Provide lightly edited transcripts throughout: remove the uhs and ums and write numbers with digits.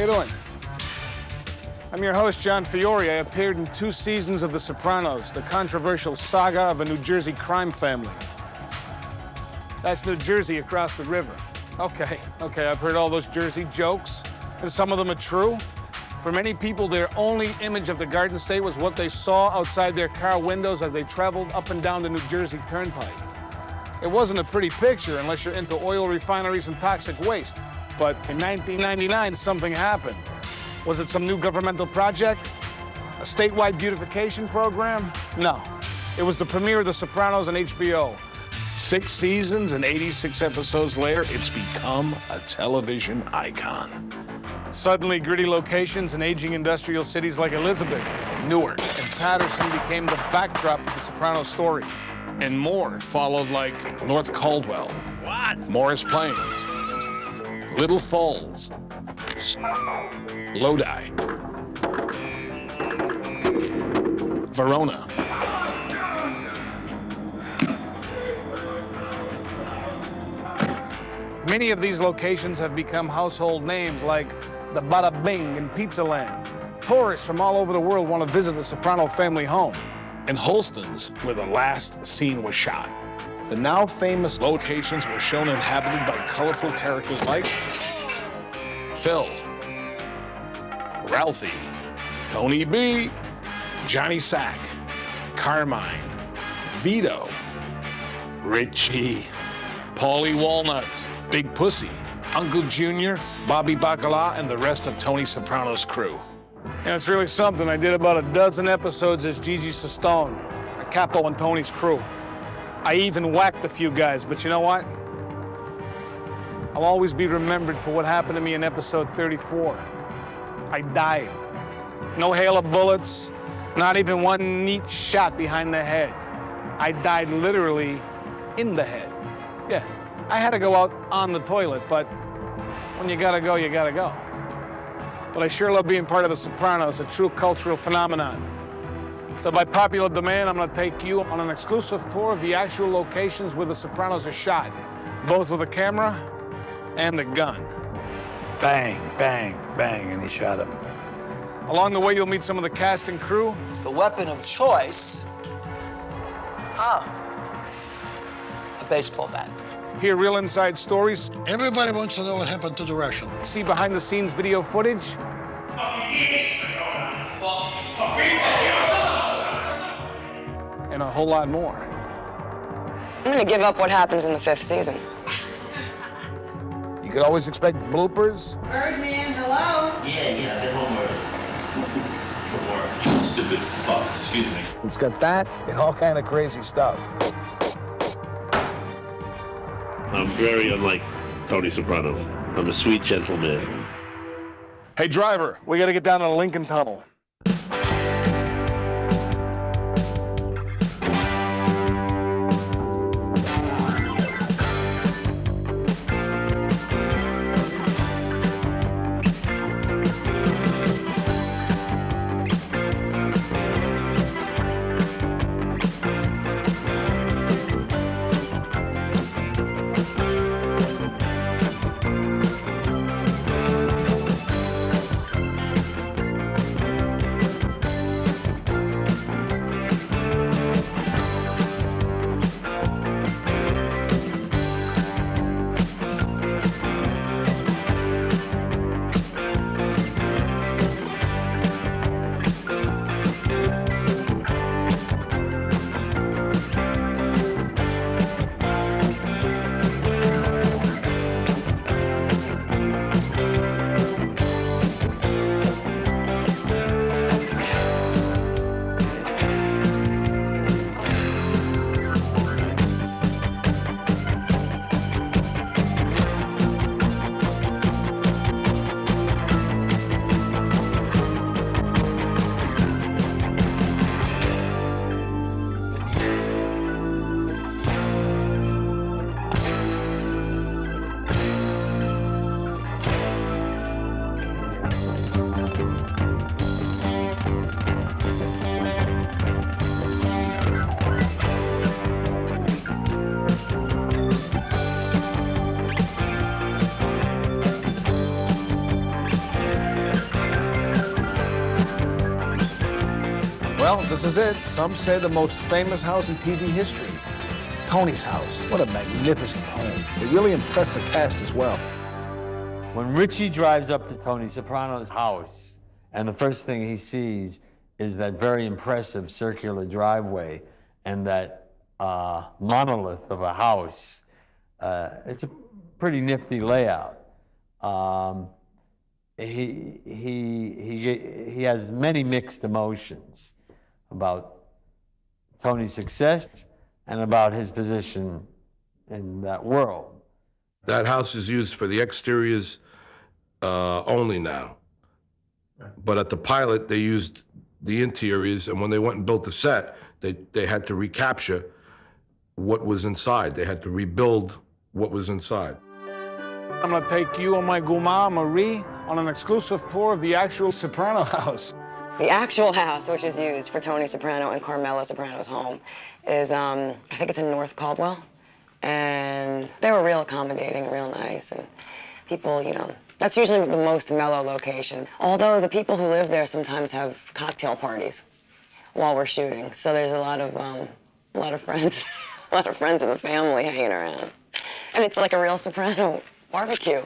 you doing? I'm your host, John Fiore. I appeared in 2 seasons of The Sopranos, the controversial saga of a New Jersey crime family. That's New Jersey across the river. Okay, I've heard all those Jersey jokes, and some of them are true. For many people, their only image of the Garden State was what they saw outside their car windows as they traveled up and down the New Jersey Turnpike. It wasn't a pretty picture unless you're into oil refineries and toxic waste. But in 1999, something happened. Was it some new governmental project? A statewide beautification program? No. It was the premiere of The Sopranos on HBO. 6 seasons and 86 episodes later, it's become a television icon. Suddenly, gritty locations in aging industrial cities like Elizabeth, Newark, and Patterson became the backdrop of The Sopranos story. And more followed, like North Caldwell, Morris Plains, Little Falls, Lodi, Verona. Many of these locations have become household names like the Bada Bing in Pizza Land. Tourists from all over the world want to visit the Soprano family home. And Holston's, where the last scene was shot. The now famous locations were shown inhabited by colorful characters like Phil, Ralphie, Tony B, Johnny Sack, Carmine, Vito, Richie, Paulie Walnuts, Big Pussy, Uncle Junior, Bobby Bacala, and the rest of Tony Soprano's crew. And it's really something. I did about a dozen episodes as Gigi Sestone, a capo on Tony's crew. I even whacked a few guys, but you know what? I'll always be remembered for what happened to me in episode 34. I died. No hail of bullets, not even one neat shot behind the head. I died literally in the head. Yeah, I had to go out on the toilet, but when you gotta go, you gotta go. But I sure love being part of The Sopranos, a true cultural phenomenon. So by popular demand, I'm gonna take you on an exclusive tour of the actual locations where The Sopranos are shot, both with a camera and a gun. Bang, bang, bang, and he shot him. Along the way, you'll meet some of the cast and crew. The weapon of choice? A baseball bat. Hear real inside stories. Everybody wants to know what happened to the Russian. See behind-the-scenes video footage. And a whole lot more. I'm gonna give up what happens in the 5th season. You could always expect bloopers. Birdman, hello? Yeah, the homework. For work. Stupid fuck, excuse me. It's got that and all kind of crazy stuff. I'm very unlike Tony Soprano. I'm a sweet, gentle man. Hey, driver, we gotta get down to the Lincoln Tunnel. This is it. Some say the most famous house in TV history. Tony's house. What a magnificent home. They really impressed the cast as well. When Richie drives up to Tony Soprano's house, and the first thing he sees is that very impressive circular driveway and that monolith of a house, it's a pretty nifty layout. He has many mixed emotions about Tony's success and about his position in that world. That house is used for the exteriors only now. But at the pilot, they used the interiors, and when they went and built the set, they had to recapture what was inside. They had to rebuild what was inside. I'm gonna take you and my guma, Marie, on an exclusive tour of the actual Soprano house. The actual house, which is used for Tony Soprano and Carmela Soprano's home, is, I think it's in North Caldwell. And they were real accommodating, real nice, and people, you know, that's usually the most mellow location. Although the people who live there sometimes have cocktail parties while we're shooting. So there's a lot of friends, a lot of friends of the family hanging around. And it's like a real Soprano barbecue.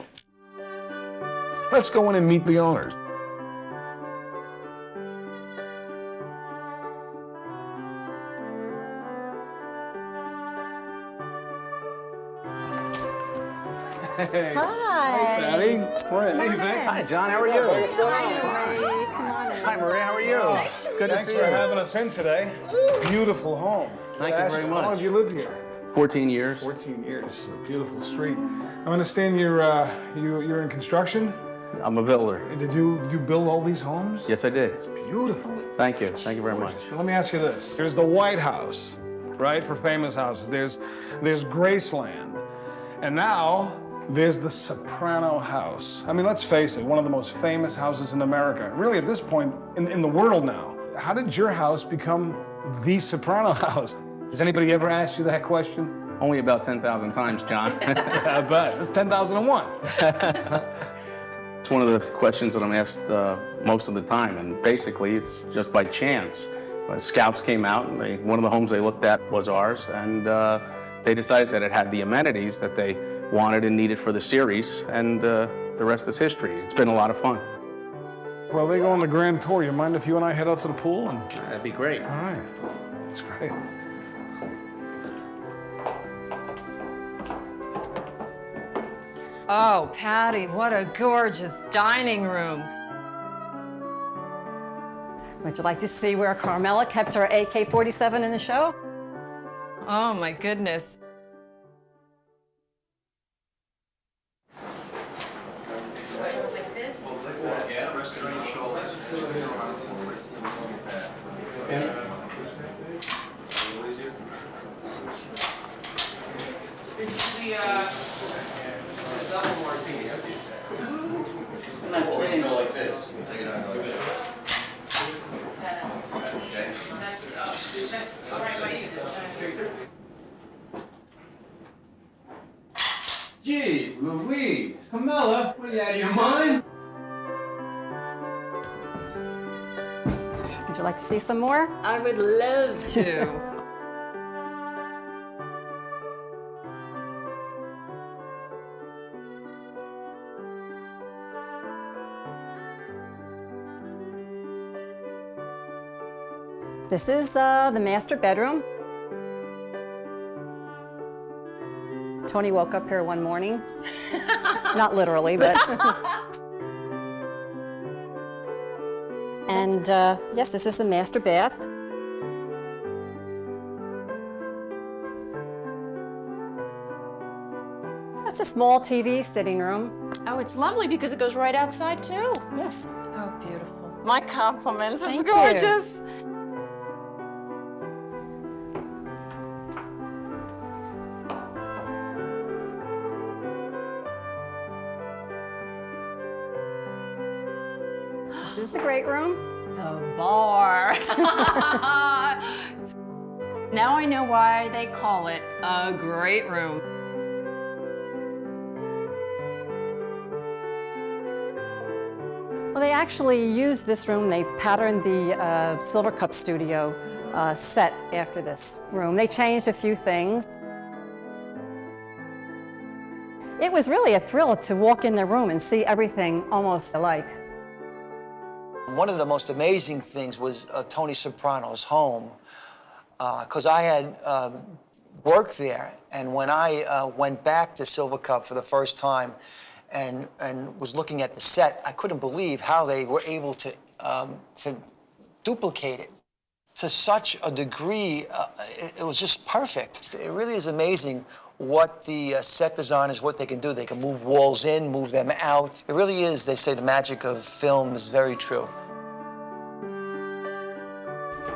Let's go in and meet the owners. Hey. Hi. Patty. Morning. Hey, Vic. Hi, John. How are you? What's going on? Hi, Marie. Come on in. Hi, Maria. How are you? Good to Thanks see for you. having us in today. Beautiful home. Thank you very How long much. have you lived here? 14 years. 14 years. A beautiful street. I understand you're in construction. I'm a builder. Did you build all these homes? Yes, I did. Beautiful. Thank you. Thank you very much. Let me ask you this. There's the White House, right, for famous houses. There's Graceland. And now there's the Soprano house. I mean, let's face it, one of the most famous houses in America. Really, at this point, in the world now. How did your house become the Soprano house? Has anybody ever asked you that question? Only about 10,000 times, John. I bet. It's 10,001. It's one of the questions that I'm asked most of the time, and basically it's just by chance. Scouts came out, and one of the homes they looked at was ours, and they decided that it had the amenities that they wanted and needed for the series, and the rest is history. It's been a lot of fun. Well, they go on the grand tour. You mind if you and I head up to the pool? That'd be great. All right. That's great. Oh, Patty, what a gorgeous dining room. Would you like to see where Carmela kept her AK-47 in the show? Oh, my goodness. Jeez, Louise, Camilla, what are you out of your mind? Would you like to see some more? I would love to. This is the master bedroom. Tony woke up here one morning. Not literally, but. And yes, this is the master bath. That's a small TV sitting room. Oh, it's lovely because it goes right outside, too. Yes. Oh, beautiful. My compliments. Thank It's you. gorgeous. This is the great room. The bar. Now I know why they call it a great room. Well, Well, they actually used this room. They patterned the Silver Cup studio set after this room. They changed a few things. It was really a thrill to walk in the room and see everything almost alike. One of the most amazing things was Tony Soprano's home, because I had worked there, and when I went back to Silver Cup for the first time and was looking at the set, I couldn't believe how they were able to duplicate it to such a degree. It was just perfect. It really is amazing what the set designers, what they can do. They can move walls in, move them out. It really is, they say the magic of film is very true.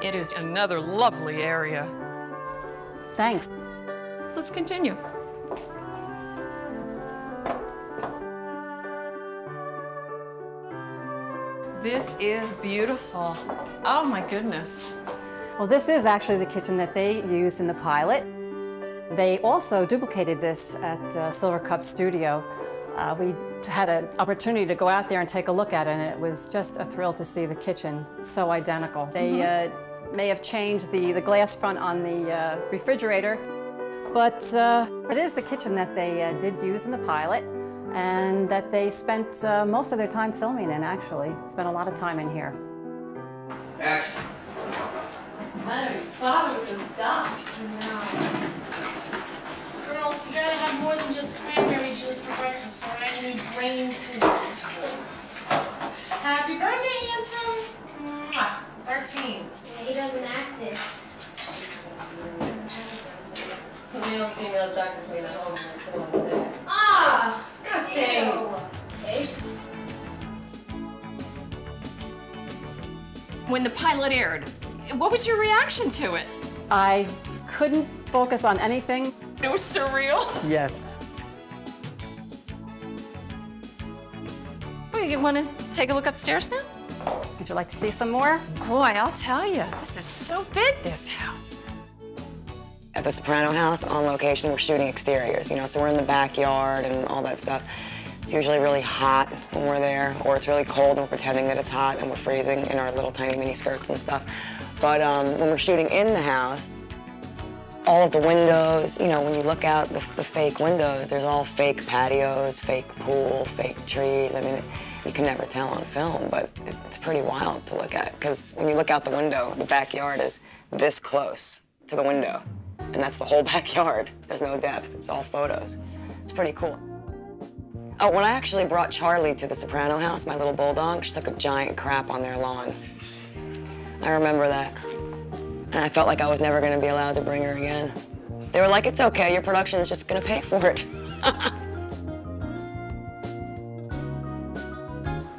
It is another lovely area. Thanks. Let's continue. This is beautiful. Oh my goodness. Well, this is actually the kitchen that they used in the pilot. They also duplicated this at Silver Cup Studio. We had an opportunity to go out there and take a look at it, and it was just a thrill to see the kitchen so identical. They may have changed the glass front on the refrigerator, but it is the kitchen that they did use in the pilot and that they spent most of their time filming in, actually. Spent a lot of time in here. Action. Leonard, father with those ducks. Girls, you gotta have more than just cranberry juice for breakfast, all right? You need brain food. Happy birthday, handsome. Mwah. 13. Yeah, he doesn't act it. Male, female doctors made at home. Ah, disgusting. When the pilot aired, what was your reaction to it? I couldn't focus on anything. It was surreal. Yes. Well, you want to take a look upstairs now? Would you like to see some more? Boy, I'll tell you, this is so big, this house. At the Soprano house, on location, we're shooting exteriors, you know, so we're in the backyard and all that stuff. It's usually really hot when we're there, or it's really cold and we're pretending that it's hot and we're freezing in our little tiny mini skirts and stuff. But when we're shooting in the house, all of the windows, you know, when you look out the fake windows, there's all fake patios, fake pool, fake trees. I mean, you can never tell on film, but it's pretty wild to look at, because when you look out the window, the backyard is this close to the window, and that's the whole backyard. There's no depth, it's all photos. It's pretty cool. Oh, when I actually brought Charlie to the Soprano house, my little bulldog, she took a giant crap on their lawn. I remember that. And I felt like I was never gonna be allowed to bring her again. They were like, it's okay, your production is just gonna pay for it.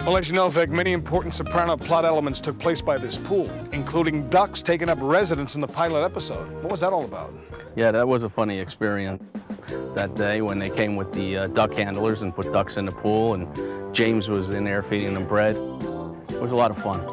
Well, as you know, Vic, many important Soprano plot elements took place by this pool, including ducks taking up residence in the pilot episode. What was that all about? Yeah, that was a funny experience that day when they came with the duck handlers and put ducks in the pool, and James was in there feeding them bread. It was a lot of fun.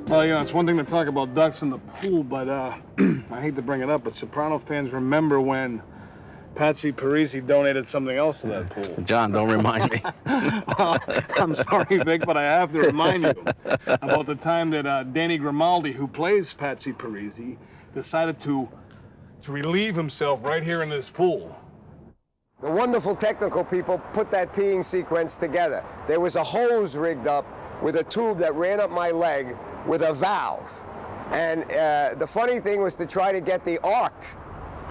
Well, you know, it's one thing to talk about ducks in the pool, but I hate to bring it up, but Soprano fans remember when Patsy Parisi donated something else to that pool. John, don't remind me. I'm sorry, Vic, but I have to remind you about the time that Danny Grimaldi, who plays Patsy Parisi, decided to relieve himself right here in this pool. The wonderful technical people put that peeing sequence together. There was a hose rigged up with a tube that ran up my leg with a valve. And the funny thing was to try to get the arc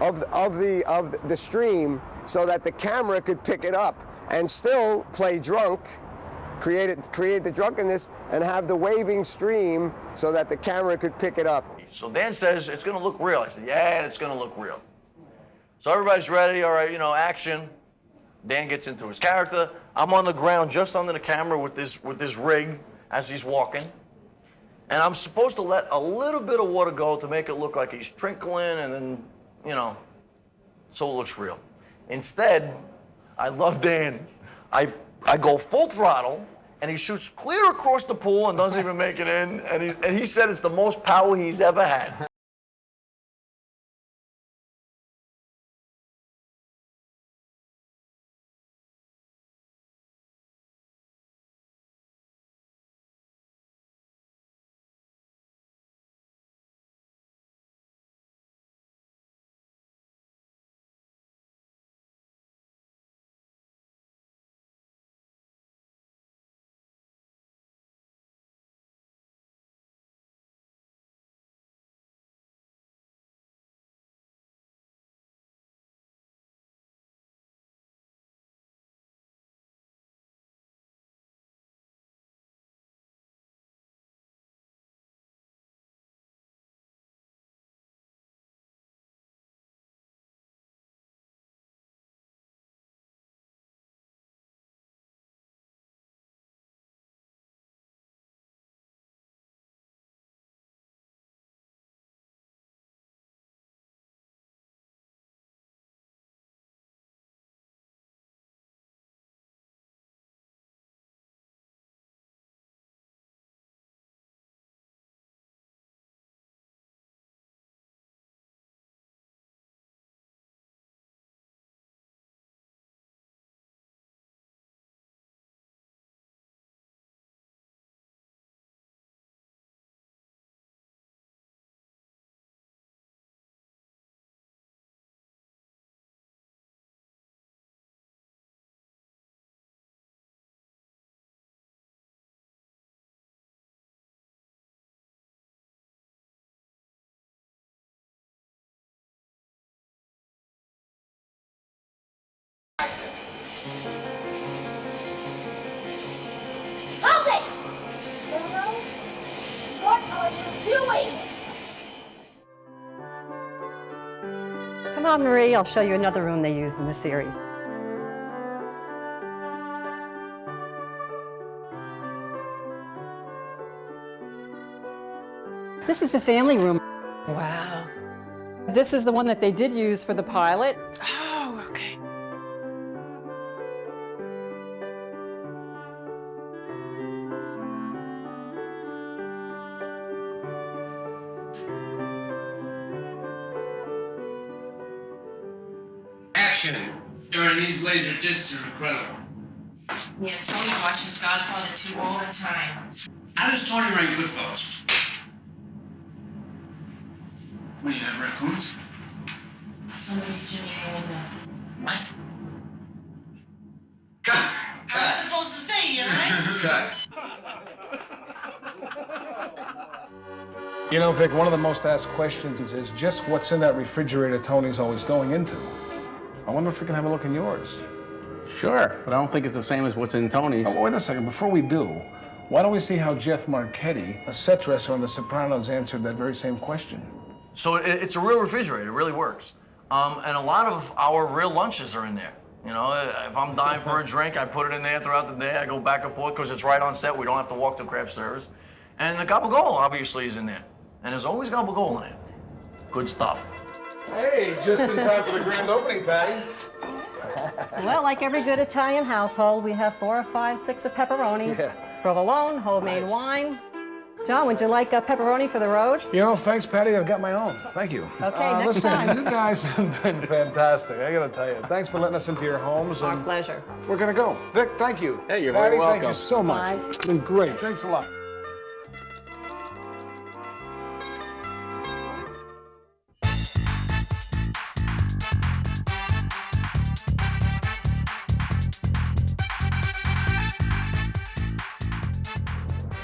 of the stream so that the camera could pick it up and still play drunk, create the drunkenness, and have the waving stream so that the camera could pick it up. So Dan says, it's gonna look real. I said, yeah, it's gonna look real. So everybody's ready, all right, action. Dan gets into his character. I'm on the ground just under the camera with this rig as he's walking. And I'm supposed to let a little bit of water go to make it look like he's trickling and then, so it looks real. Instead, I love Dan. I go full throttle and he shoots clear across the pool and doesn't even make it in. And he said it's the most power he's ever had. Hold it! What are you doing? Come on, Marie, I'll show you another room they used in the series. This is the family room. Wow. This is the one that they did use for the pilot. Oh, okay. Action during these laser discs are incredible. Yeah, Tony watches Godfather 2 all the time. How does Tony rank Goodfellas? What, do you have raccoons? Somebody's Jimmy Olga. What? Cut! I was supposed to stay here, right? Cut. You know, Vic, one of the most asked questions is just what's in that refrigerator Tony's always going into. I wonder if we can have a look in yours. Sure, but I don't think it's the same as what's in Tony's. Oh, wait a second. Before we do, why don't we see how Jeff Marchetti, a set dresser on The Sopranos, answered that very same question? So it's a real refrigerator, it really works. And a lot of our real lunches are in there. If I'm dying for a drink, I put it in there throughout the day. I go back and forth because it's right on set. We don't have to walk to craft service. And the gabagool obviously is in there. And there's always gabagool in it. Good stuff. Hey, just in time for the grand opening, Patty. Well, like every good Italian household, we have 4 or 5 sticks of pepperoni, provolone, homemade wine. John, would you like a pepperoni for the road? You know, thanks, Patty. I've got my own. Thank you. Okay, next listen, time. You guys have been fantastic. I gotta tell you. Thanks for letting us into your homes. Our pleasure. We're gonna go. Vic, thank you. Hey, you're Patty, very welcome. thank you so much. Bye. It's been great. Thanks a lot.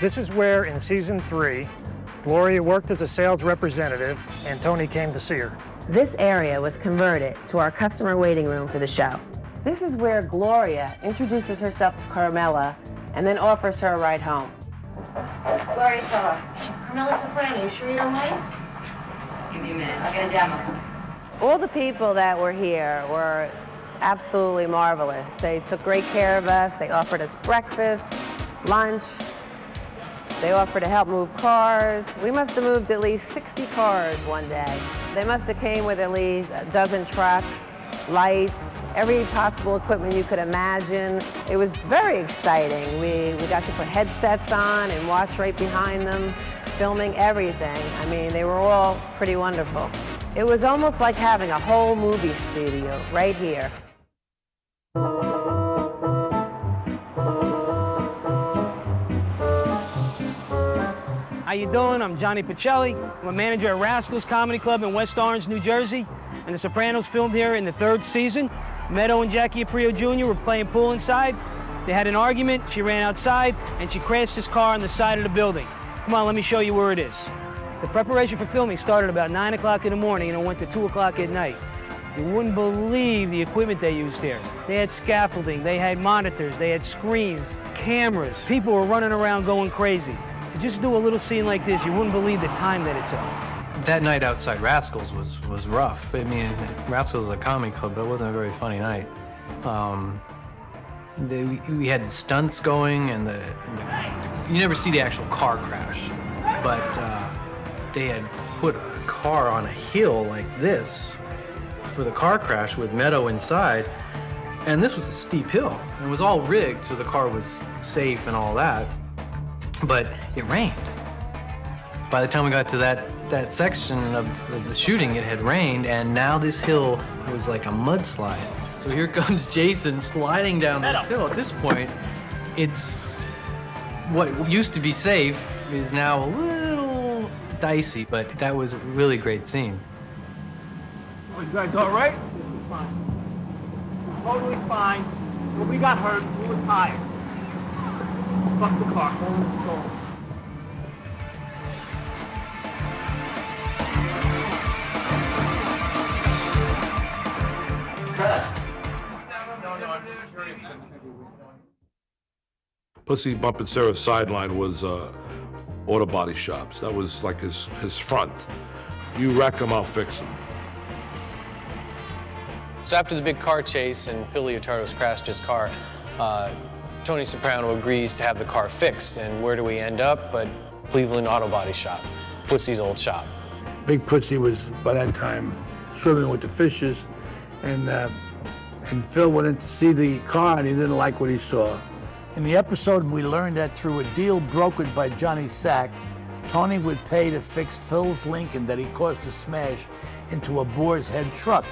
This is where, in season 3, Gloria worked as a sales representative and Tony came to see her. This area was converted to our customer waiting room for the show. This is where Gloria introduces herself to Carmela and then offers her a ride home. Gloria Fella. Carmela Soprano, you sure you don't mind? Give me a minute, I'll get a demo. All the people that were here were absolutely marvelous. They took great care of us. They offered us breakfast, lunch. They offered to help move cars. We must have moved at least 60 cars one day. They must have came with at least a dozen trucks, lights, every possible equipment you could imagine. It was very exciting. We got to put headsets on and watch right behind them, filming everything. I mean, they were all pretty wonderful. It was almost like having a whole movie studio right here. How you doing? I'm Johnny Pacelli. I'm a manager at Rascals Comedy Club in West Orange, New Jersey. And The Sopranos filmed here in the 3rd season. Meadow and Jackie Aprio Jr. were playing pool inside. They had an argument, she ran outside, and she crashed his car on the side of the building. Come on, let me show you where it is. The preparation for filming started about 9 o'clock in the morning and it went to 2 o'clock at night. You wouldn't believe the equipment they used here. They had scaffolding, they had monitors, they had screens, cameras. People were running around going crazy. To just do a little scene like this, you wouldn't believe the time that it took. That night outside Rascals was rough. I mean, Rascals is a comedy club, but it wasn't a very funny night. We had stunts going, and you never see the actual car crash, but they had put a car on a hill like this for the car crash with Meadow inside, and this was a steep hill. It was all rigged, so the car was safe and all that. But it rained. By the time we got to that section of the shooting, it had rained, and now this hill was like a mudslide. So here comes Jason sliding down this hill. At this point, it's what used to be safe is now a little dicey, but that was a really great scene. You guys all right? Fine. Totally fine. When we got hurt, we were tired. Fuck the car. Go. Pussy Bumpin' Sarah's sideline was auto body shops. That was like his front. You wreck him, I'll fix him. So after the big car chase and Phil Leotardo's crashed his car, Tony Soprano agrees to have the car fixed. And where do we end up? But Cleveland Auto Body Shop, Pussy's old shop. Big Pussy was, by that time, swimming with the fishes. And Phil went in to see the car, and he didn't like what he saw. In the episode, we learned that through a deal brokered by Johnny Sack, Tony would pay to fix Phil's Lincoln that he caused to smash into a Boar's Head truck.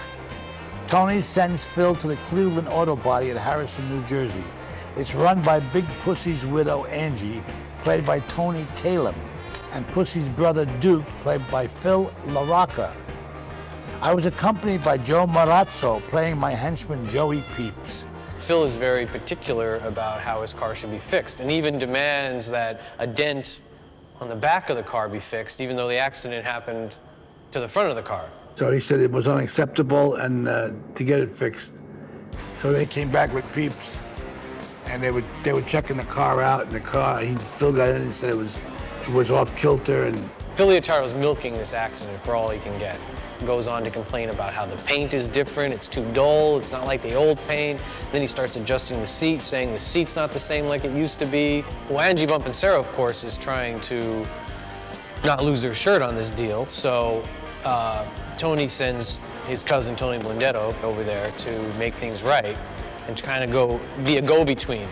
Tony sends Phil to the Cleveland Auto Body at Harrison, New Jersey. It's run by Big Pussy's widow, Angie, played by Tony Kalem, and Pussy's brother, Duke, played by Phil LaRocca. I was accompanied by Joe Marazzo, playing my henchman, Joey Peeps. Phil is very particular about how his car should be fixed, and even demands that a dent on the back of the car be fixed, even though the accident happened to the front of the car. So he said it was unacceptable and to get it fixed. So they came back with Peeps, and they were checking the car out, and Phil got in and said it was off kilter. And Phil Leotardo's milking this accident for all he can get. Goes on to complain about how the paint is different, it's too dull, it's not like the old paint. Then he starts adjusting the seat, saying the seat's not the same like it used to be. Well, Angie Bumpin' Sarah, of course, is trying to not lose their shirt on this deal, so Tony sends his cousin, Tony Blundetto, over there to make things right and to kind of be a go-between.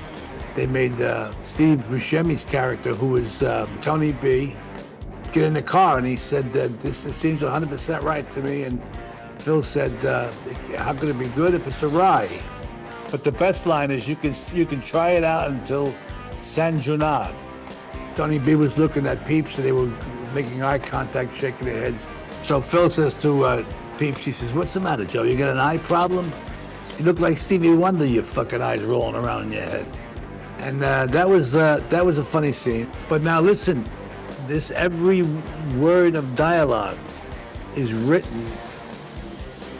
They made Steve Buscemi's character, who was Tony B., get in the car, and he said, this seems 100% right to me, and Phil said, how could it be good if it's a rye? But the best line is, you can try it out until San Junard. Tony B was looking at Peeps, and they were making eye contact, shaking their heads. So Phil says to Peeps, he says, what's the matter, Joe? You got an eye problem? You look like Stevie Wonder, your fucking eyes rolling around in your head. And that was a funny scene. But now listen, every word of dialogue is written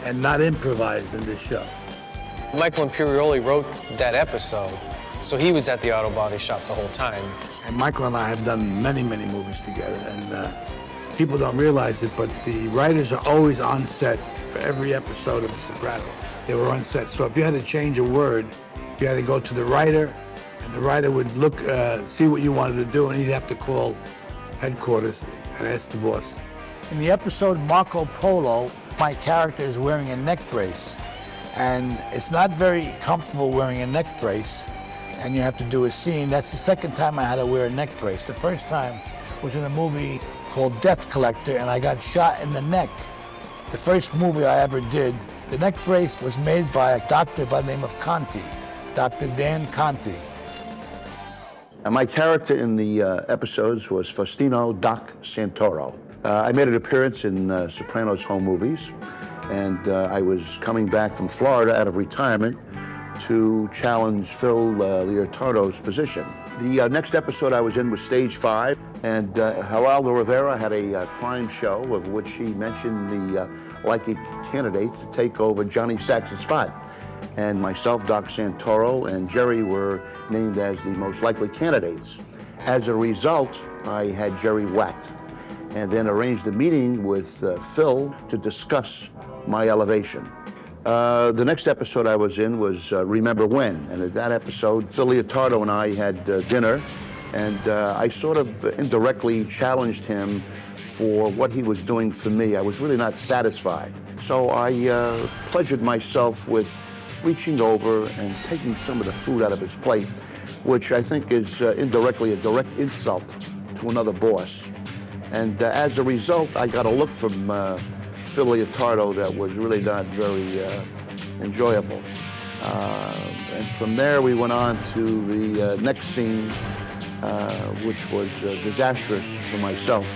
and not improvised in this show. Michael Imperioli wrote that episode, so he was at the auto body shop the whole time. And Michael and I have done many, many movies together, and people don't realize it, but the writers are always on set for every episode of The Sopranos. They were on set, so if you had to change a word, you had to go to the writer, and the writer would look, see what you wanted to do, and he'd have to call headquarters and ask the boss. In the episode Marco Polo, my character is wearing a neck brace, and it's not very comfortable wearing a neck brace, and you have to do a scene. That's the second time I had to wear a neck brace. The first time was in a movie called Debt Collector, and I got shot in the neck. The first movie I ever did. The neck brace was made by a doctor by the name of Conti, Dr. Dan Conti. And my character in the episodes was Faustino Doc Santoro. I made an appearance in Sopranos home movies, and I was coming back from Florida out of retirement to challenge Phil Leotardo's position. The next episode I was in was Stage 5, and Geraldo Rivera had a crime show of which he mentioned the likely candidates to take over Johnny Sax's spot. And myself, Doc Santoro, and Jerry were named as the most likely candidates. As a result, I had Jerry whacked, and then arranged a meeting with Phil to discuss my elevation. The next episode I was in was Remember When, and at that episode, Phil Leotardo and I had dinner, and I sort of indirectly challenged him for what he was doing for me. I was really not satisfied. So I pleasured myself with reaching over and taking some of the food out of his plate, which I think is indirectly a direct insult to another boss. And as a result, I got a look from Phil Leotardo that was really not very enjoyable. And from there, we went on to the next scene, which was disastrous for myself.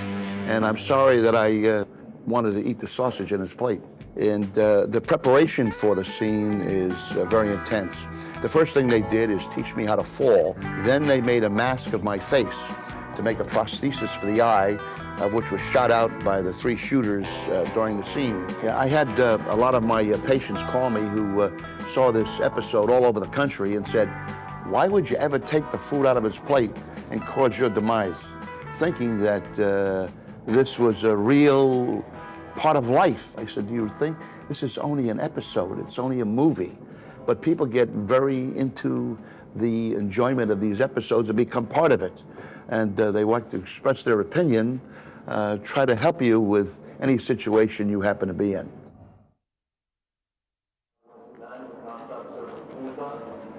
And I'm sorry that I wanted to eat the sausage in his plate. And the preparation for the scene is very intense. The first thing they did is teach me how to fall. Then they made a mask of my face to make a prosthesis for the eye, which was shot out by the 3 shooters during the scene. Yeah, I had a lot of my patients call me who saw this episode all over the country and said, "Why would you ever take the food out of his plate and cause your demise?" Thinking that this was a real part of life. I said, "Do you think this is only an episode? It's only a movie." But people get very into the enjoyment of these episodes and become part of it. And they want to express their opinion, try to help you with any situation you happen to be in.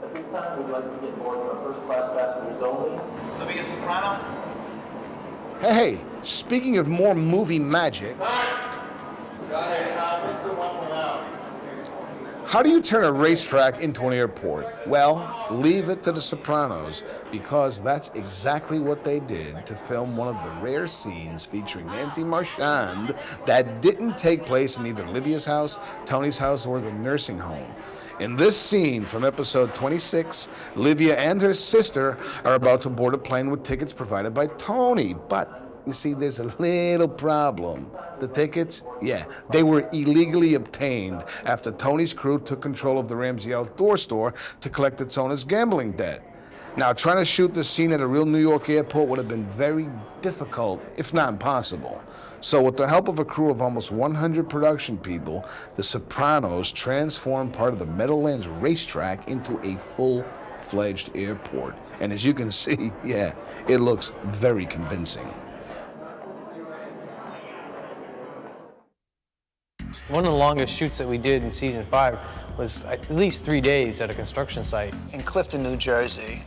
At this time, we'd like to get board for first-class passengers only. Olivia Soprano. Hey, speaking of more movie magic, how do you turn a racetrack into an airport? Well, leave it to the Sopranos, because that's exactly what they did to film one of the rare scenes featuring Nancy Marchand that didn't take place in either Livia's house, Tony's house, or the nursing home. In this scene from episode 26, Livia and her sister are about to board a plane with tickets provided by Tony, but you see, there's a little problem. The tickets, yeah, they were illegally obtained after Tony's crew took control of the Ramsey Outdoor store to collect its owner's gambling debt. Now, trying to shoot this scene at a real New York airport would have been very difficult, if not impossible. So with the help of a crew of almost 100 production people, the Sopranos transformed part of the Meadowlands racetrack into a full-fledged airport. And as you can see, yeah, it looks very convincing. One of the longest shoots that we did in season 5 was at least 3 days at a construction site. In Clifton, New Jersey.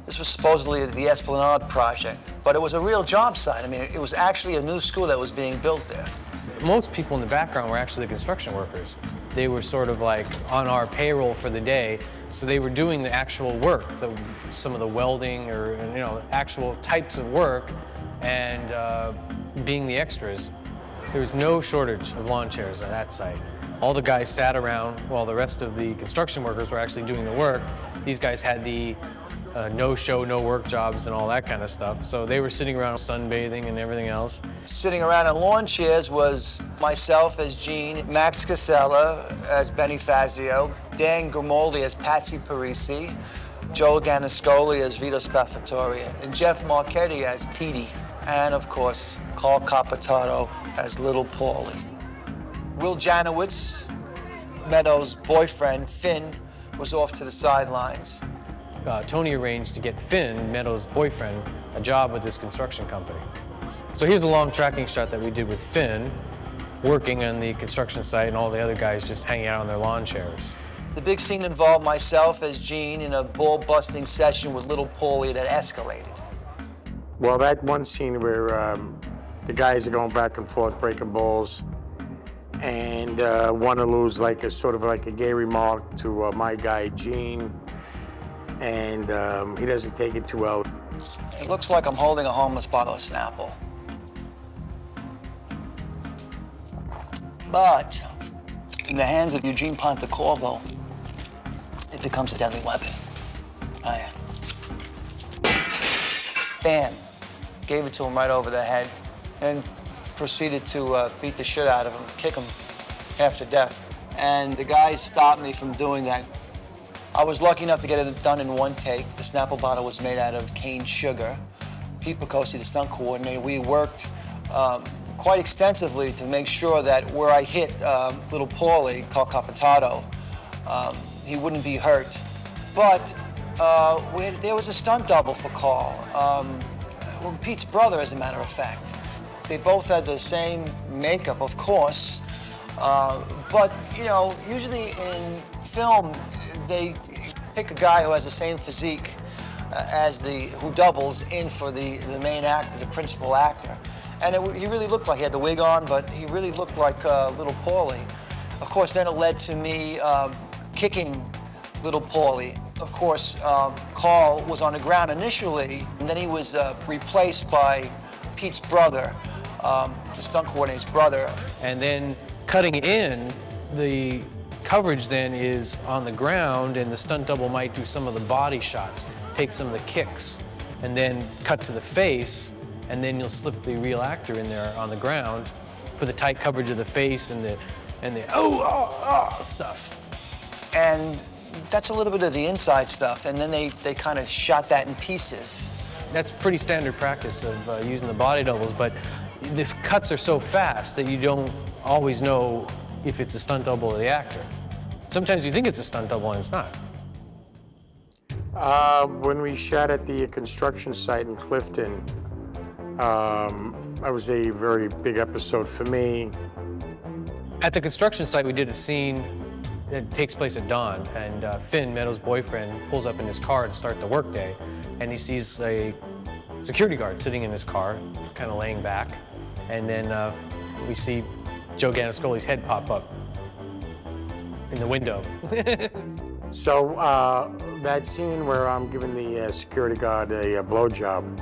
This was supposedly the Esplanade project, but it was a real job site. I mean, it was actually a new school that was being built there. Most people in the background were actually the construction workers. They were sort of like on our payroll for the day, so they were doing the actual work, some of the welding or actual types of work, and being the extras. There was no shortage of lawn chairs at that site. All the guys sat around while the rest of the construction workers were actually doing the work. These guys had the no-show, no-work jobs and all that kind of stuff. So they were sitting around sunbathing and everything else. Sitting around in lawn chairs was myself as Gene, Max Casella as Benny Fazio, Dan Grimaldi as Patsy Parisi, Joe Ganascoli as Vito Spafatoria, and Jeff Marchetti as Petey, and of course, Carl Capitato as Little Paulie. Will Janowitz, Meadows' boyfriend, Finn, was off to the sidelines. Tony arranged to get Finn, Meadows' boyfriend, a job with this construction company. So here's a long tracking shot that we did with Finn, working on the construction site, and all the other guys just hanging out on their lawn chairs. The big scene involved myself as Gene in a ball-busting session with Little Paulie that escalated. Well, that one scene where the guys are going back and forth breaking balls, and one of lose like a sort of like a gay remark to my guy Gene, and he doesn't take it too well. It looks like I'm holding a homeless bottle of Snapple. But in the hands of Eugene Pontecorvo, it becomes a deadly weapon. Oh, yeah. Bam. Gave it to him right over the head, and proceeded to beat the shit out of him, kick him half to death. And the guys stopped me from doing that. I was lucky enough to get it done in one take. The Snapple bottle was made out of cane sugar. Pete Picosi, the stunt coordinator, we worked quite extensively to make sure that where I hit Little Paulie, Carl Capitato, he wouldn't be hurt. But there was a stunt double for Carl. Well, Pete's brother, as a matter of fact. They both had the same makeup, of course, but, you know, usually in film, they pick a guy who has the same physique as who doubles in for the main actor, the principal actor. And he really looked like he had the wig on, but he really looked like Little Paulie. Of course, then it led to me kicking Little Paulie. Of course, Carl was on the ground initially, and then he was replaced by Pete's brother, the stunt coordinator's brother. And then cutting in, the coverage then is on the ground, and the stunt double might do some of the body shots, take some of the kicks, and then cut to the face, and then you'll slip the real actor in there on the ground for the tight coverage of the face and the stuff. And that's a little bit of the inside stuff, and then they kind of shot that in pieces. That's pretty standard practice of using the body doubles, but the cuts are so fast that you don't always know if it's a stunt double or the actor. Sometimes you think it's a stunt double and it's not. When we shot at the construction site in Clifton, that was a very big episode for me. At the construction site, we did a scene that takes place at dawn, and Finn, Meadows' boyfriend, pulls up in his car to start the workday, and he sees a security guard sitting in his car, kind of laying back, and then we see Joe Ganascoli's head pop up in the window. So that scene where I'm giving the security guard a blowjob,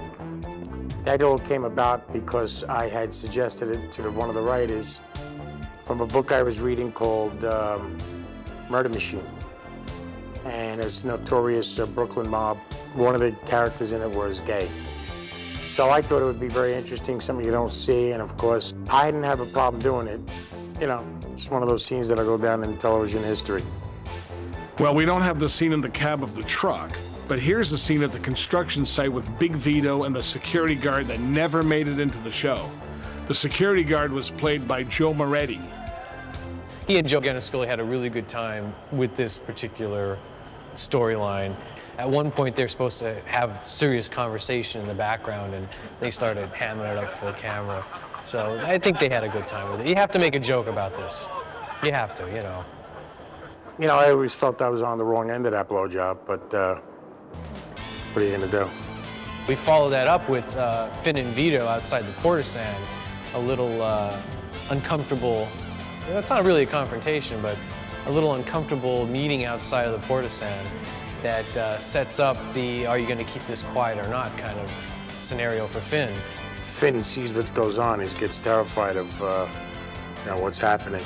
that all came about because I had suggested it to one of the writers from a book I was reading called Murder Machine. And it's a notorious Brooklyn mob. One of the characters in it was gay. So I thought it would be very interesting, something you don't see, and of course, I didn't have a problem doing it. You know, it's one of those scenes that'll go down in television history. Well, we don't have the scene in the cab of the truck, but here's the scene at the construction site with Big Vito and the security guard that never made it into the show. The security guard was played by Joe Moretti. He and Joe Ganascoli had a really good time with this particular storyline. At one point, they're supposed to have serious conversation in the background, and they started hamming it up for the camera. So I think they had a good time with it. You have to make a joke about this. You have to, you know. You know, I always felt I was on the wrong end of that blowjob, but what are you gonna do? We followed that up with Finn and Vito outside the Portisan, a little uncomfortable, it's not really a confrontation, but a little uncomfortable meeting outside of the Portisan that sets up the are you gonna keep this quiet or not kind of scenario for Finn. Finn sees what goes on, he gets terrified of you know, what's happening.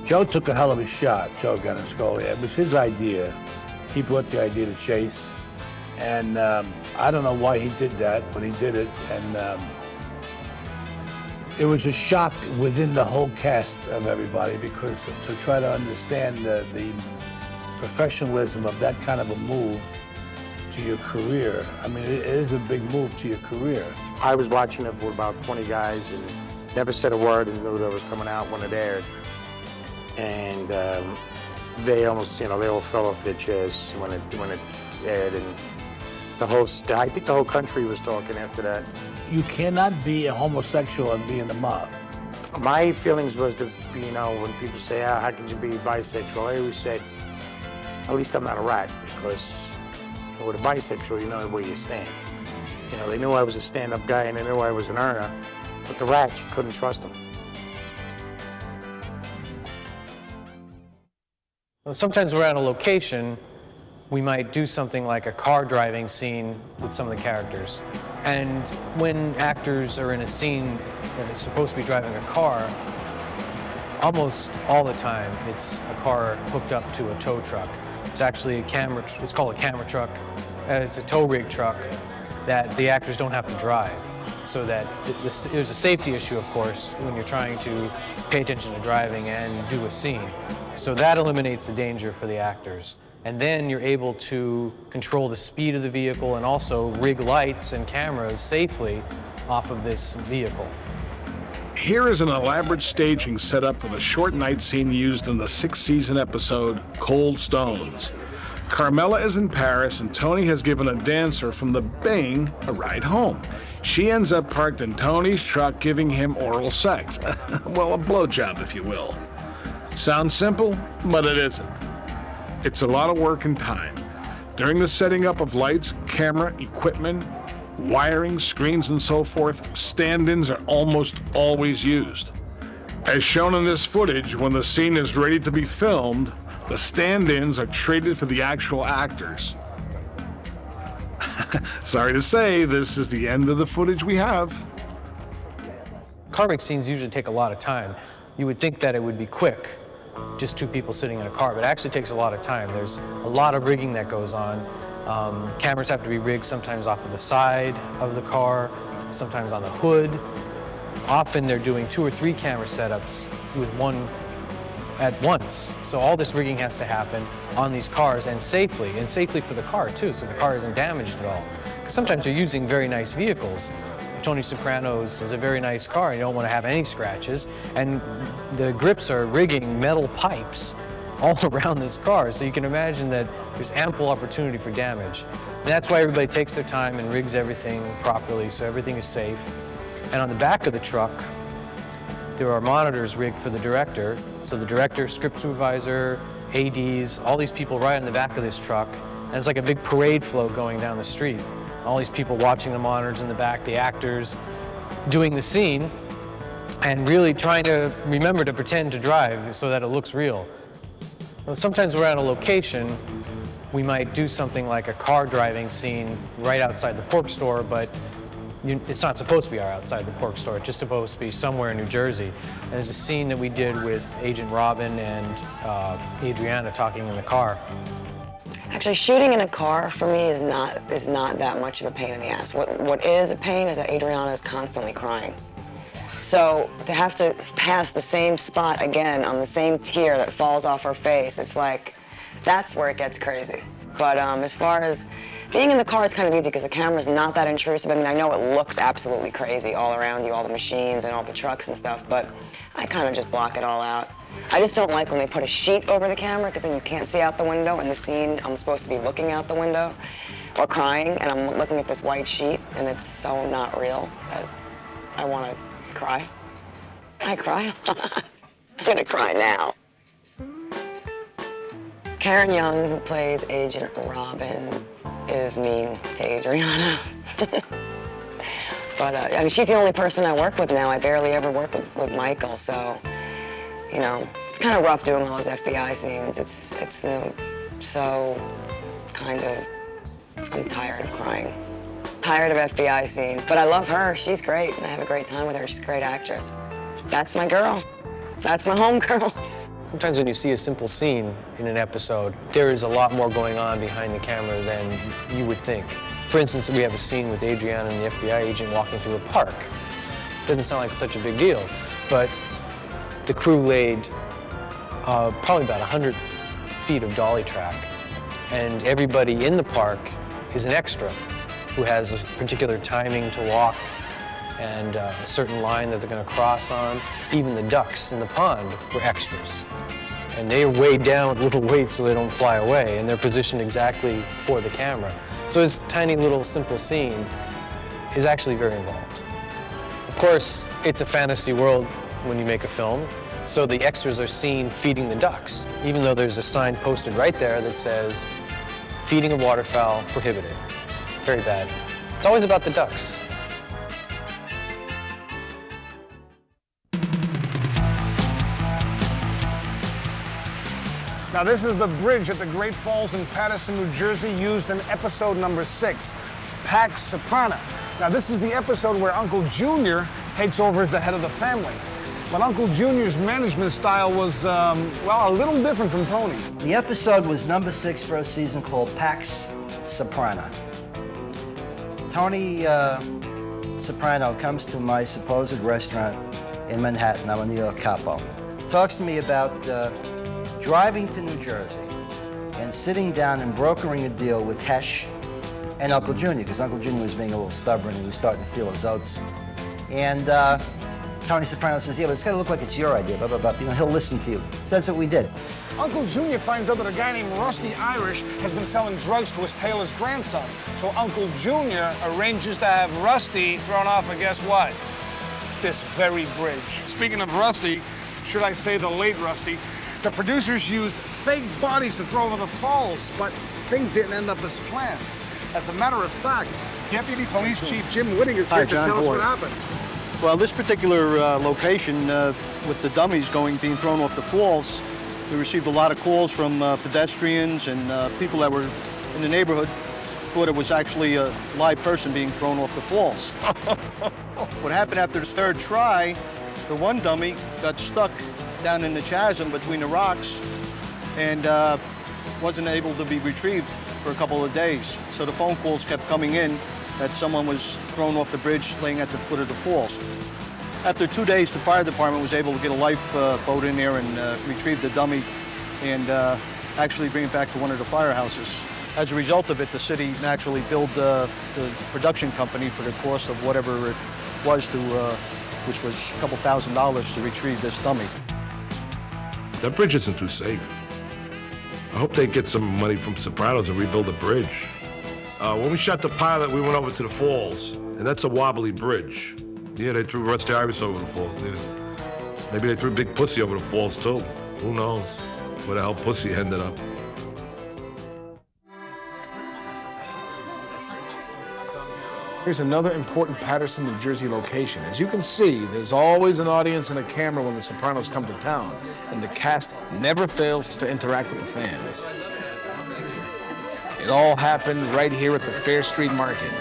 Joe took a hell of a shot, Joe Ganascoli. It was his idea. He brought the idea to Chase. And I don't know why he did that, but he did it. And it was a shock within the whole cast of everybody, because to try to understand the professionalism of that kind of a move to your career, I mean, it is a big move to your career. I was watching it with about 20 guys and never said a word and knew that was coming out when it aired. And they almost, they all fell off their chairs when it aired. And I think the whole country was talking after that. You cannot be a homosexual and be in the mob. My feelings was to, when people say, how could you be bisexual? I always said, at least I'm not a rat, because with a bisexual, you know where you stand. They knew I was a stand-up guy and they knew I was an earner, but the rat, you couldn't trust them. Well, sometimes we're at a location, we might do something like a car driving scene with some of the characters. And when actors are in a scene that is supposed to be driving a car, almost all the time it's a car hooked up to a tow truck. It's actually it's called a camera truck. It's a tow rig truck that the actors don't have to drive. So that there's a safety issue, of course, when you're trying to pay attention to driving and do a scene. So that eliminates the danger for the actors. And then you're able to control the speed of the vehicle and also rig lights and cameras safely off of this vehicle. Here is an elaborate staging set up for the short night scene used in the 6th season episode, Cold Stones. Carmela is in Paris and Tony has given a dancer from the Bing a ride home. She ends up parked in Tony's truck giving him oral sex. Well, a blowjob, if you will. Sounds simple, but it isn't. It's a lot of work and time. During the setting up of lights, camera, equipment, wiring, screens, and so forth, stand-ins are almost always used. As shown in this footage, when the scene is ready to be filmed, the stand-ins are traded for the actual actors. Sorry to say, this is the end of the footage we have. Car rig scenes usually take a lot of time. You would think that it would be quick, just two people sitting in a car, but it actually takes a lot of time. There's a lot of rigging that goes on. Cameras have to be rigged sometimes off of the side of the car, sometimes on the hood. Often they're doing 2 or 3 camera setups with one at once. So all this rigging has to happen on these cars and safely for the car too, so the car isn't damaged at all. Sometimes you're using very nice vehicles. Tony Sopranos is a very nice car. You don't want to have any scratches. And the grips are rigging metal pipes all around this car. So you can imagine that there's ample opportunity for damage. And that's why everybody takes their time and rigs everything properly so everything is safe. And on the back of the truck, there are monitors rigged for the director. So the director, script supervisor, ADs, all these people right on the back of this truck. And it's like a big parade float going down the street. All these people watching the monitors in the back, the actors doing the scene, and really trying to remember to pretend to drive so that it looks real. Well, sometimes we're at a location, we might do something like a car driving scene right outside the pork store, but it's not supposed to be outside the pork store, it's just supposed to be somewhere in New Jersey. And there's a scene that we did with Agent Robin and Adriana talking in the car. Actually, shooting in a car for me is not that much of a pain in the ass. What is a pain is that Adriana is constantly crying. So to have to pass the same spot again on the same tear that falls off her face, it's like, that's where it gets crazy. But as far as being in the car, it's kind of easy because the camera's not that intrusive. I mean, I know it looks absolutely crazy all around you, all the machines and all the trucks and stuff, but I kind of just block it all out. I just don't like when they put a sheet over the camera because then you can't see out the window. In the scene, I'm supposed to be looking out the window or crying, and I'm looking at this white sheet, and it's so not real that I want to cry. I cry a lot. I'm gonna cry now. Karen Young, who plays Agent Robin, is mean to Adriana. But I mean, she's the only person I work with now. I barely ever work with Michael, so. You know, it's kind of rough doing all those FBI scenes. It's so kind of, I'm tired of crying. Tired of FBI scenes, but I love her. She's great, and I have a great time with her. She's a great actress. That's my girl. That's my home girl. Sometimes when you see a simple scene in an episode, there is a lot more going on behind the camera than you would think. For instance, we have a scene with Adriana and the FBI agent walking through a park. Doesn't sound like such a big deal, but the crew laid probably about 100 feet of dolly track, and everybody in the park is an extra who has a particular timing to walk and a certain line that they're going to cross on. Even the ducks in the pond were extras. And they are weighed down with little weights so they don't fly away, and they're positioned exactly for the camera. So this tiny little simple scene is actually very involved. Of course, it's a fantasy world when you make a film, so the extras are seen feeding the ducks, even though there's a sign posted right there that says, "Feeding of waterfowl prohibited." Very bad. It's always about the ducks. Now this is the bridge at the Great Falls in Paterson, New Jersey, used in episode number 6, Pax Soprano. Now this is the episode where Uncle Junior takes over as the head of the family. But Uncle Junior's management style was, well, a little different from Tony's. The episode was number 6 for a season called Pax Soprano. Tony Soprano comes to my supposed restaurant in Manhattan. I'm a New York capo. Talks to me about driving to New Jersey and sitting down and brokering a deal with Hesh and Uncle Junior, because Uncle Junior was being a little stubborn and he was starting to feel his oats. And Tony Soprano says, "Yeah, but it's got to look like it's your idea, blah, blah, blah. You know, he'll listen to you." So that's what we did. Uncle Junior finds out that a guy named Rusty Irish has been selling drugs to his tailor's grandson. So Uncle Junior arranges to have Rusty thrown off of, guess what? This very bridge. Speaking of Rusty, should I say the late Rusty, the producers used fake bodies to throw over the falls, but things didn't end up as planned. As a matter of fact, Deputy Police Chief Jim Whitting is here to tell us what happened. Well, this particular location, with the dummies being thrown off the falls, we received a lot of calls from pedestrians and people that were in the neighborhood, thought it was actually a live person being thrown off the falls. What happened after the third try, the one dummy got stuck down in the chasm between the rocks and wasn't able to be retrieved for a couple of days. So the phone calls kept coming in that someone was thrown off the bridge laying at the foot of the falls. After 2 days, the fire department was able to get a lifeboat in there and retrieve the dummy and actually bring it back to one of the firehouses. As a result of it, the city naturally billed the production company for the cost of whatever it was to, which was a couple $1,000 to retrieve this dummy. That bridge isn't too safe. I hope they get some money from Sopranos and rebuild the bridge. When we shot the pilot, we went over to the falls, and that's a wobbly bridge. Yeah, they threw Rusty Irish over the falls. Yeah. Maybe they threw Big Pussy over the falls, too. Who knows where the hell Pussy ended up. Here's another important Paterson, New Jersey location. As you can see, there's always an audience and a camera when the Sopranos come to town, and the cast never fails to interact with the fans. It all happened right here at the Fair Street Market.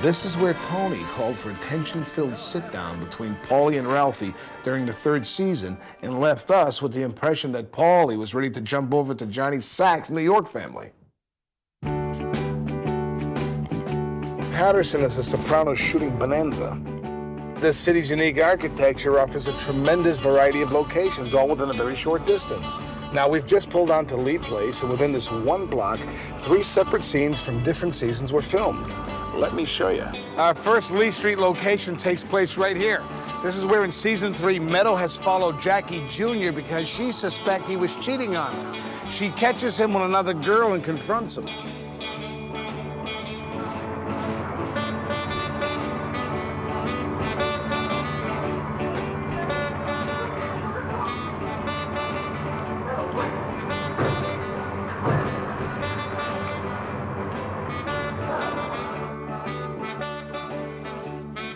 This is where Tony called for a tension-filled sit-down between Paulie and Ralphie during the 3rd season and left us with the impression that Paulie was ready to jump over to Johnny Sack's New York family. Paterson is a Sopranos shooting bonanza. This city's unique architecture offers a tremendous variety of locations, all within a very short distance. Now, we've just pulled onto Lee Place, and within this one block, 3 separate scenes from different seasons were filmed. Let me show you. Our first Lee Street location takes place right here. This is where in season 3, Meadow has followed Jackie Jr. because she suspects he was cheating on her. She catches him with another girl and confronts him.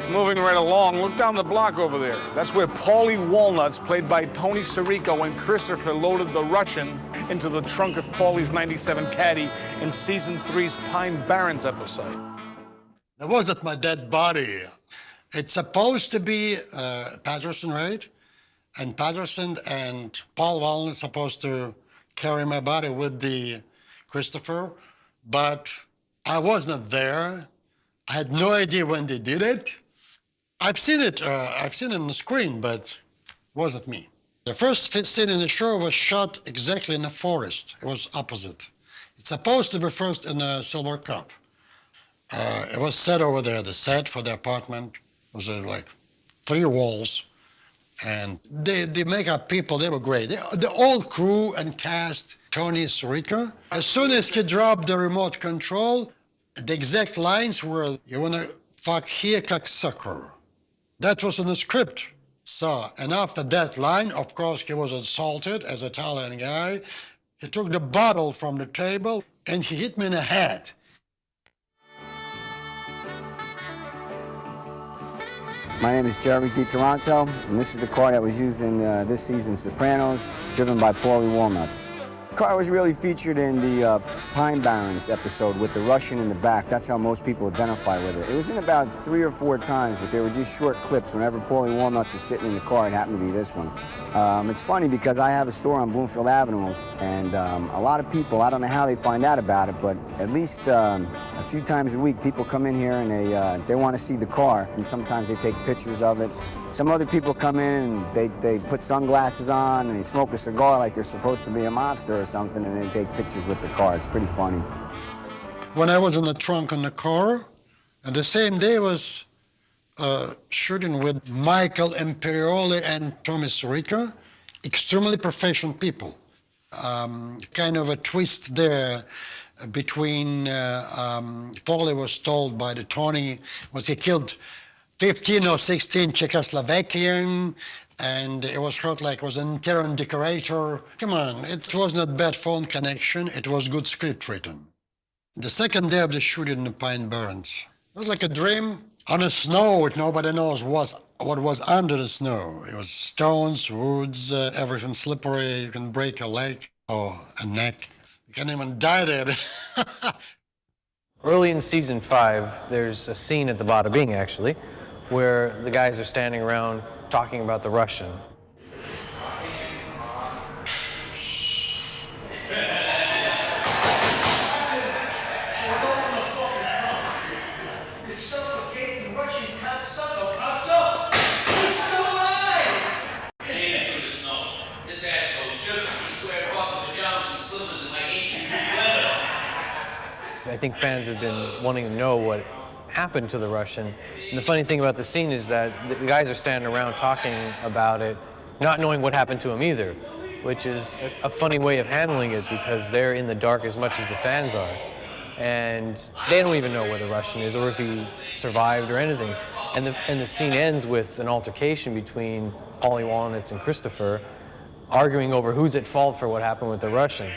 Moving right along, look down the block over there. That's where Paulie Walnuts, played by Tony Sirico, and Christopher loaded the Russian into the trunk of Paulie's 97 Caddy in season 3's Pine Barrens episode. That wasn't my dead body. It's supposed to be Patterson, right? and Patterson and Paul Wallen supposed to carry my body with the Christopher, but I was not there. I had no idea when they did it. I've seen it on the screen, but it wasn't me. The first scene in the show was shot exactly in the forest. It was opposite. It's supposed to be first in a Silver Cup. It was set over there. The set for the apartment was like 3 walls. And the makeup people, they were great. The whole crew and cast, Tony Sirica. As soon as he dropped the remote control, the exact lines were, "You wanna fuck here, cocksucker." That was in the script. So, and after that line, of course, he was assaulted as an Italian guy. He took the bottle from the table and he hit me in the head. My name is Jeremy DiToronto, and this is the car that was used in this season's Sopranos, driven by Paulie Walnuts. The car was really featured in the Pine Barrens episode with the Russian in the back. That's how most people identify with it. It was in about 3 or 4 times, but they were just short clips. Whenever Paulie Walnuts was sitting in the car, it happened to be this one. It's funny because I have a store on Bloomfield Avenue, and a lot of people, I don't know how they find out about it, but at least a few times a week, people come in here and they want to see the car, and sometimes they take pictures of it. Some other people come in and they put sunglasses on and they smoke a cigar like they're supposed to be a mobster or something, and they take pictures with the car. It's pretty funny. When I was in the trunk in the car, and the same day was shooting with Michael Imperioli and Tommy Sirica, extremely professional people. Kind of a twist there between Paulie was told by the Tony, was he killed 15 or 16 Czechoslovakian, and it was heard like it was an interior decorator. Come on, it was not bad phone connection, it was good script written. The second day of the shooting in the Pine Barrens, it was like a dream. On the snow, nobody knows what was under the snow. It was stones, woods, everything slippery. You can break a leg or a neck. You can even die there. Early in season 5, there's a scene at the Bada Bing, actually, where the guys are standing around talking about the Russian. I think fans have been wanting to know what happened to the Russian. And the funny thing about the scene is that the guys are standing around talking about it, not knowing what happened to him either, which is a funny way of handling it because they're in the dark as much as the fans are. And they don't even know where the Russian is or if he survived or anything. And the scene ends with an altercation between Paulie Walnuts and Christopher, arguing over who's at fault for what happened with the Russian.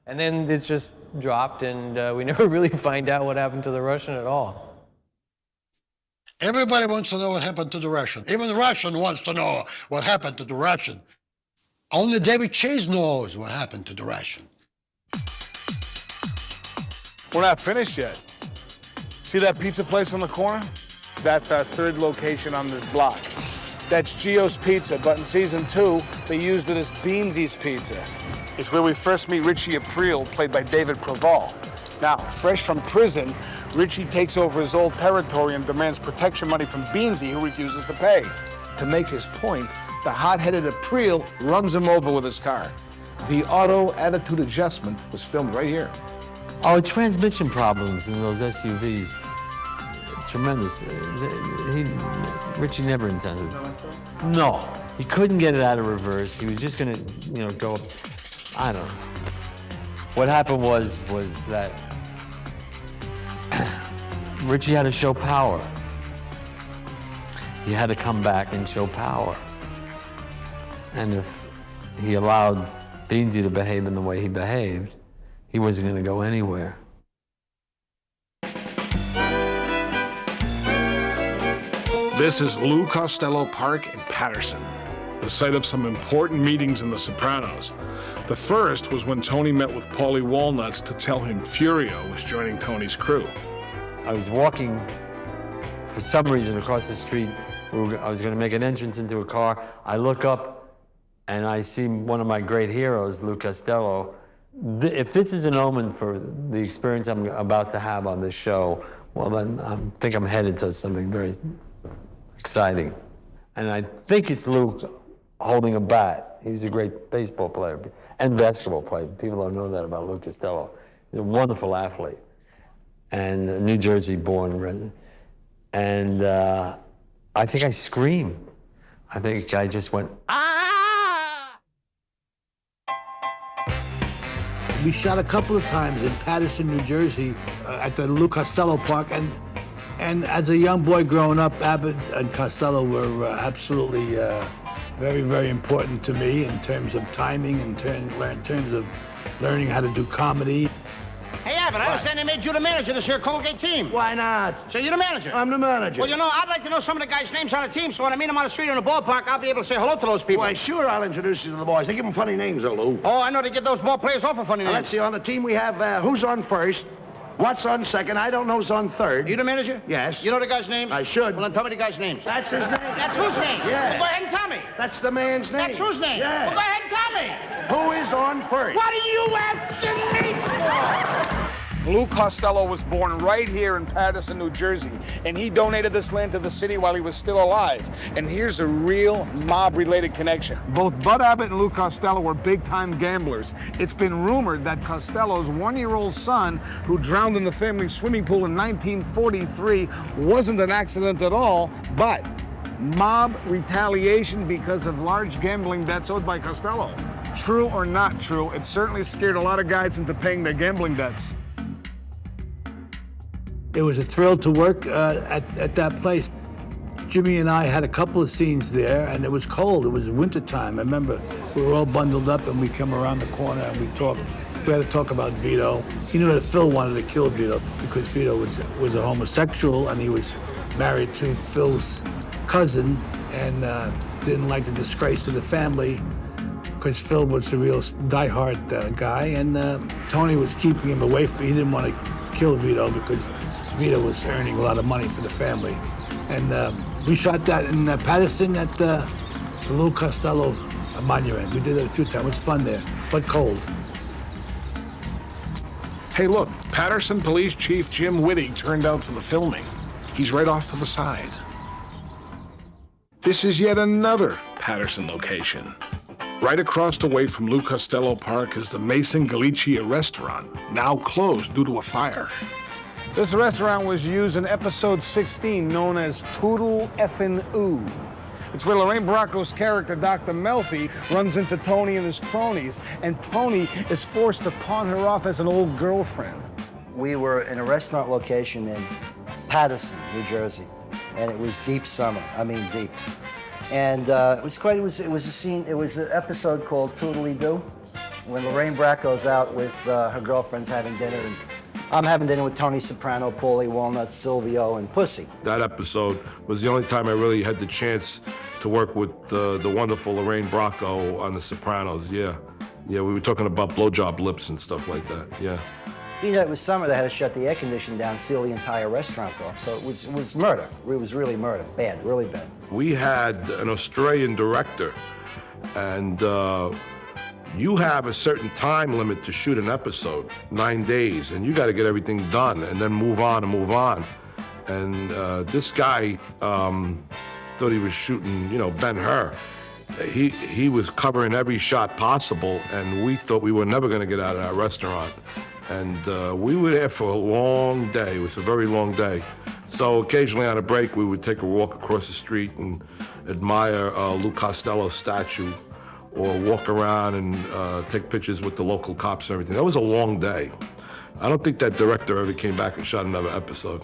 And then it's just dropped, and we never really find out what happened to the Russian at all. Everybody wants to know what happened to the Russian. Even the Russian wants to know what happened to the Russian. Only David Chase knows what happened to the Russian. We're not finished yet. See that pizza place on the corner? That's our 3rd location on this block. That's Gio's Pizza, but in season 2, they used it as Beansy's Pizza. It's where we first meet Richie April, played by David Proval. Now, fresh from prison, Richie takes over his old territory and demands protection money from Beansy, who refuses to pay. To make his point, the hot-headed April runs him over with his car. The auto attitude adjustment was filmed right here. Oh, transmission problems in those SUVs. Tremendous. Richie never intended. No, he couldn't get it out of reverse. He was just gonna, go up. I don't know. What happened was that Richie had to show power. He had to come back and show power. And if he allowed Beansy to behave in the way he behaved, he wasn't going to go anywhere. This is Lou Costello Park in Patterson, the site of some important meetings in The Sopranos. The first was when Tony met with Paulie Walnuts to tell him Furio was joining Tony's crew. I was walking for some reason across the street. I was going to make an entrance into a car. I look up and I see one of my great heroes, Lou Costello. If this is an omen for the experience I'm about to have on this show, well, then I think I'm headed to something very exciting. And I think it's Lou holding a bat. He was a great baseball player and basketball player. People don't know that about Lou Costello. He's a wonderful athlete and a New Jersey born. And I think I screamed. I think I just went, ah! We shot a couple of times in Paterson, New Jersey, at the Lou Costello Park, and as a young boy growing up, Abbott and Costello were absolutely very, very important to me in terms of timing, in terms of learning how to do comedy. Hey, Abbott, I understand they made you the manager of this here Colgate team. Why not? So you're the manager? I'm the manager. Well, you know, I'd like to know some of the guys' names on the team, so when I meet them on the street or in the ballpark, I'll be able to say hello to those people. Why, sure, I'll introduce you to the boys. They give them funny names, though, Lou. Oh, I know they give those ball players awful funny names. Let's see, on the team we have who's on first, what's on second, I don't know who's on third. You the manager? Yes. You know the guy's names? I should. Well, then tell me the guy's names. That's his name. That's whose name? Yeah. Well, go ahead and tell me. That's the man's name. That's whose name? Yeah. Well, go ahead and tell me. Who is on first? What are you asking me for? Lou Costello was born right here in Paterson, New Jersey, and he donated this land to the city while he was still alive. And here's a real mob-related connection. Both Bud Abbott and Lou Costello were big-time gamblers. It's been rumored that Costello's one-year-old son, who drowned in the family swimming pool in 1943, wasn't an accident at all, but mob retaliation because of large gambling debts owed by Costello. True or not true, it certainly scared a lot of guys into paying their gambling debts. It was a thrill to work at that place. Jimmy and I had a couple of scenes there, and it was cold. It was wintertime. I remember we were all bundled up, and we come around the corner, and we talked. We had to talk about Vito. He knew that Phil wanted to kill Vito because Vito was a homosexual, and he was married to Phil's cousin, and didn't like the disgrace to the family because Phil was a real diehard guy, and Tony was keeping him away from. He didn't want to kill Vito because Vito was earning a lot of money for the family. And we shot that in Paterson at the Lou Costello Monument. We did it a few times. It was fun there, but cold. Hey, look, Paterson Police Chief Jim Whitty turned out for the filming. He's right off to the side. This is yet another Paterson location. Right across the way from Lou Costello Park is the Mason Galicia restaurant, now closed due to a fire. This restaurant was used in episode 16, known as Toodle Effin' Ooh. It's where Lorraine Bracco's character, Dr. Melfi, runs into Tony and his cronies, and Tony is forced to pawn her off as an old girlfriend. We were in a restaurant location in Paterson, New Jersey, and it was deep summer. I mean, deep. And it was a scene. It was an episode called Toodly Doo, when Lorraine Bracco's out with her girlfriends having dinner, and I'm having dinner with Tony Soprano, Paulie Walnut, Silvio, and Pussy. That episode was the only time I really had the chance to work with the wonderful Lorraine Bracco on The Sopranos. Yeah, we were talking about blowjob lips and stuff like that. Yeah. Being that it was summer, they had to shut the air conditioning down, seal the entire restaurant off. So it was murder. It was really murder. Bad, really bad. We had an Australian director, and you have a certain time limit to shoot an episode, 9 days, and you got to get everything done and then move on and move on. And this guy thought he was shooting, Ben-Hur. He was covering every shot possible, and we thought we were never going to get out of that restaurant. And we were there for a long day. It was a very long day. So occasionally on a break, we would take a walk across the street and admire Lou Costello's statue, or walk around and take pictures with the local cops and everything. That was a long day. I don't think that director ever came back and shot another episode.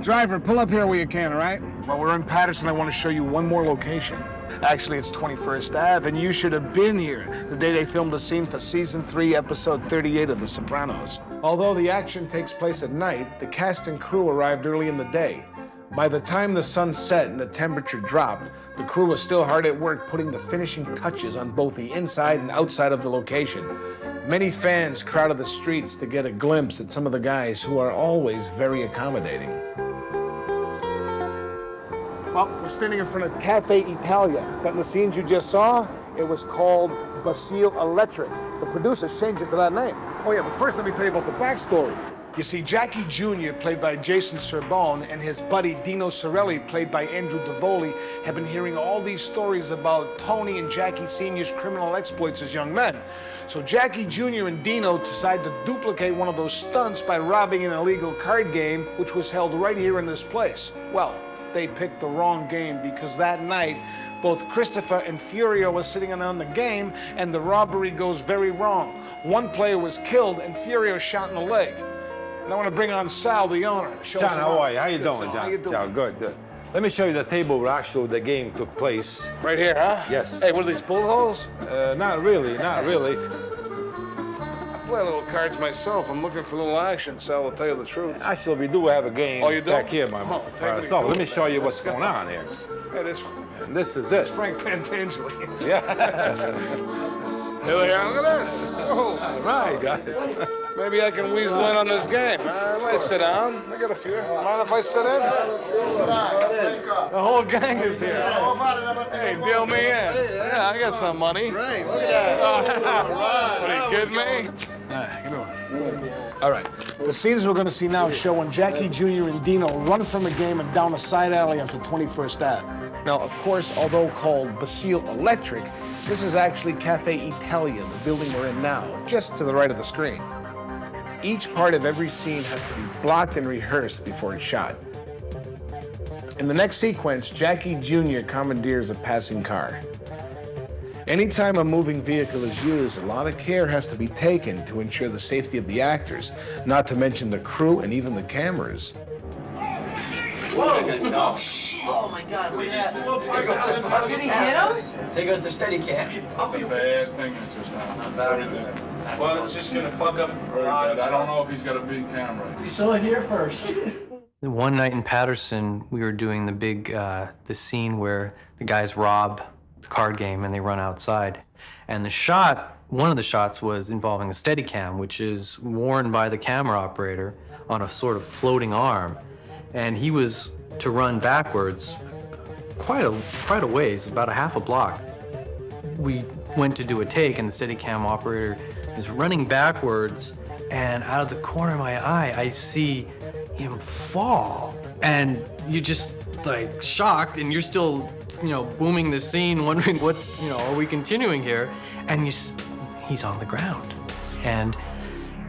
Driver, pull up here where you can, all right? While we're in Paterson, I want to show you one more location. Actually, it's 21st Ave, and you should have been here the day they filmed a scene for Season 3, Episode 38 of The Sopranos. Although the action takes place at night, the cast and crew arrived early in the day. By the time the sun set and the temperature dropped, the crew was still hard at work putting the finishing touches on both the inside and outside of the location. Many fans crowded the streets to get a glimpse at some of the guys who are always very accommodating. Well, we're standing in front of Cafe Italia, but in the scenes you just saw, it was called Basile Electric. The producers changed it to that name. Oh yeah, but first let me tell you about the backstory. You see, Jackie Jr., played by Jason Serbone, and his buddy Dino Sorelli, played by Andrew Davoli, have been hearing all these stories about Tony and Jackie Sr.'s criminal exploits as young men. So Jackie Jr. and Dino decided to duplicate one of those stunts by robbing an illegal card game, which was held right here in this place. Well, they picked the wrong game because that night, both Christopher and Furio were sitting in on the game, and the robbery goes very wrong. One player was killed, and Furio shot in the leg. And I want to bring on Sal, the owner. John, how are you? How you doing, John? How you doing? John, good. Let me show you the table where actually the game took place. Right here, huh? Yes. Hey, what are these, bullet holes? Not really, not really. I play little cards myself. I'm looking for a little action, Sal, to tell you the truth. Actually, we do have a game Oh, you do? back here, my so let me show you what's Let's go. going on here. Hey, this And this is is it. Frank Pantangeli. Yeah. Here they are. Look at this. Whoa. All right, guys. Maybe I can weasel in on this game. I might sit down. I got a few. Mind if I sit in? Sit down. The whole gang is here. Hey, deal me in. Yeah, I got some money. Great. Look at that. What, are you kidding me? Give me one. All right. The scenes we're going to see now show when Jackie Jr. and Dino run from a game and down a side alley onto 21st Ave. Now, of course, although called Basile Electric, this is actually Cafe Italia, the building we're in now, just to the right of the screen. Each part of every scene has to be blocked and rehearsed before it's shot. In the next sequence, Jackie Jr. commandeers a passing car. Anytime a moving vehicle is used, a lot of care has to be taken to ensure the safety of the actors, not to mention the crew and even the cameras. Whoa! Oh my God! Look at that. Did he hit him? There goes the steady cam. It's a bad thing. It's just not. Well, it's just gonna fuck up. I don't know if he's got a big camera. He saw it here first. One night in Patterson, we were doing the big, the scene where the guys rob the card game and they run outside. And the shot, one of the shots was involving a Steadicam, which is worn by the camera operator on a sort of floating arm. And he was to run backwards quite a ways, about a half a block. We went to do a take and the Steadicam operator is running backwards, and out of the corner of my eye, I see him fall. And you just like shocked, and you're still, booming the scene, wondering what, are we continuing here? And he's on the ground. And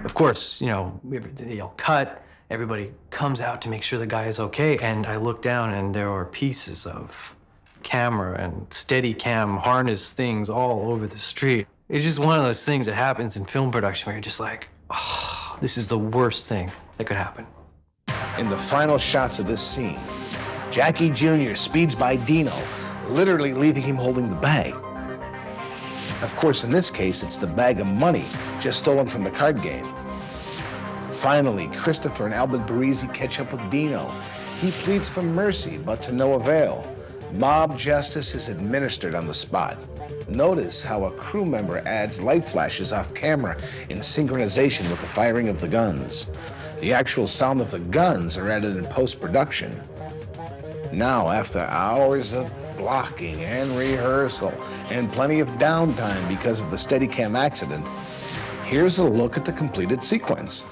of course, they yell cut. Everybody comes out to make sure the guy is okay, and I look down and there are pieces of camera and Steadicam harness things all over the street. It's just one of those things that happens in film production where you're just like, oh, this is the worst thing that could happen. In the final shots of this scene, Jackie Jr. speeds by Dino, literally leaving him holding the bag. Of course, in this case, it's the bag of money just stolen from the card game. Finally, Christopher and Albert Barisi catch up with Dino. He pleads for mercy, but to no avail. Mob justice is administered on the spot. Notice how a crew member adds light flashes off camera in synchronization with the firing of the guns. The actual sound of the guns are added in post-production. Now, after hours of blocking and rehearsal and plenty of downtime because of the Steadicam accident, here's a look at the completed sequence.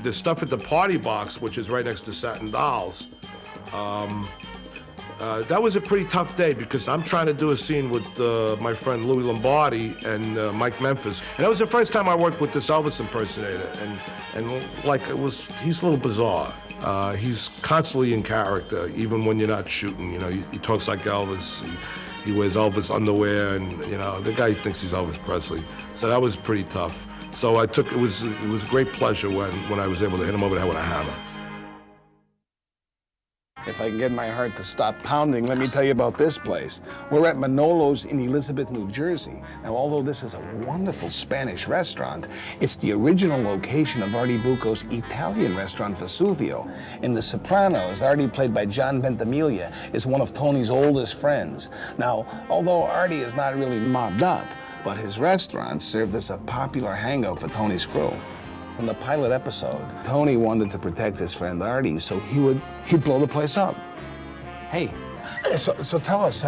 the stuff at the Party Box, which is right next to Satin Dolls, that was a pretty tough day because I'm trying to do a scene with my friend Louis Lombardi and Mike Memphis. And that was the first time I worked with this Elvis impersonator. And like, he's a little bizarre. He's constantly in character, even when you're not shooting. You know, he talks like Elvis. He wears Elvis underwear, and you know, the guy thinks he's Elvis Presley. So that was pretty tough. So it was a great pleasure when I was able to hit him over the head with a hammer. If I can get my heart to stop pounding, let me tell you about this place. We're at Manolo's in Elizabeth, New Jersey. Now, although this is a wonderful Spanish restaurant, it's the original location of Artie Bucco's Italian restaurant, Vesuvio. In The Sopranos, Artie, played by John Ventimiglia, is one of Tony's oldest friends. Now, although Artie is not really mobbed up, but his restaurant served as a popular hangout for Tony's crew. In the pilot episode, Tony wanted to protect his friend Artie, so he'd blow the place up. Hey, so tell us,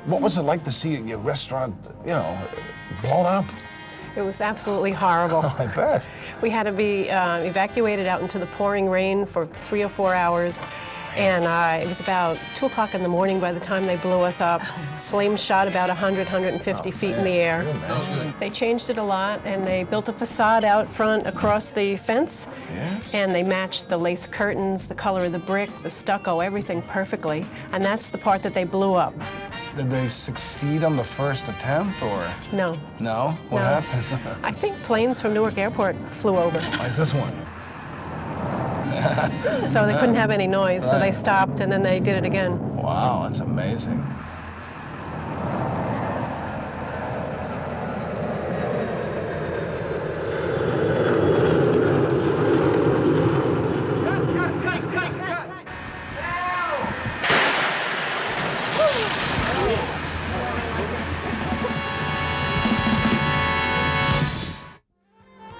what was it like to see your restaurant, you know, blown up? It was absolutely horrible. I bet. We had to be evacuated out into the pouring rain for 3 or 4 hours. And it was about 2 o'clock in the morning by the time they blew us up. Flames shot about 100, 150 feet in the air. They changed it a lot, and they built a facade out front across the fence. Yeah? And they matched the lace curtains, the color of the brick, the stucco, everything perfectly. And that's the part that they blew up. Did they succeed on the first attempt, or? No. No? What No. happened? I think planes from Newark Airport flew over. Like this one. So they couldn't have any noise, so they stopped, and then they did it again. Wow, that's amazing.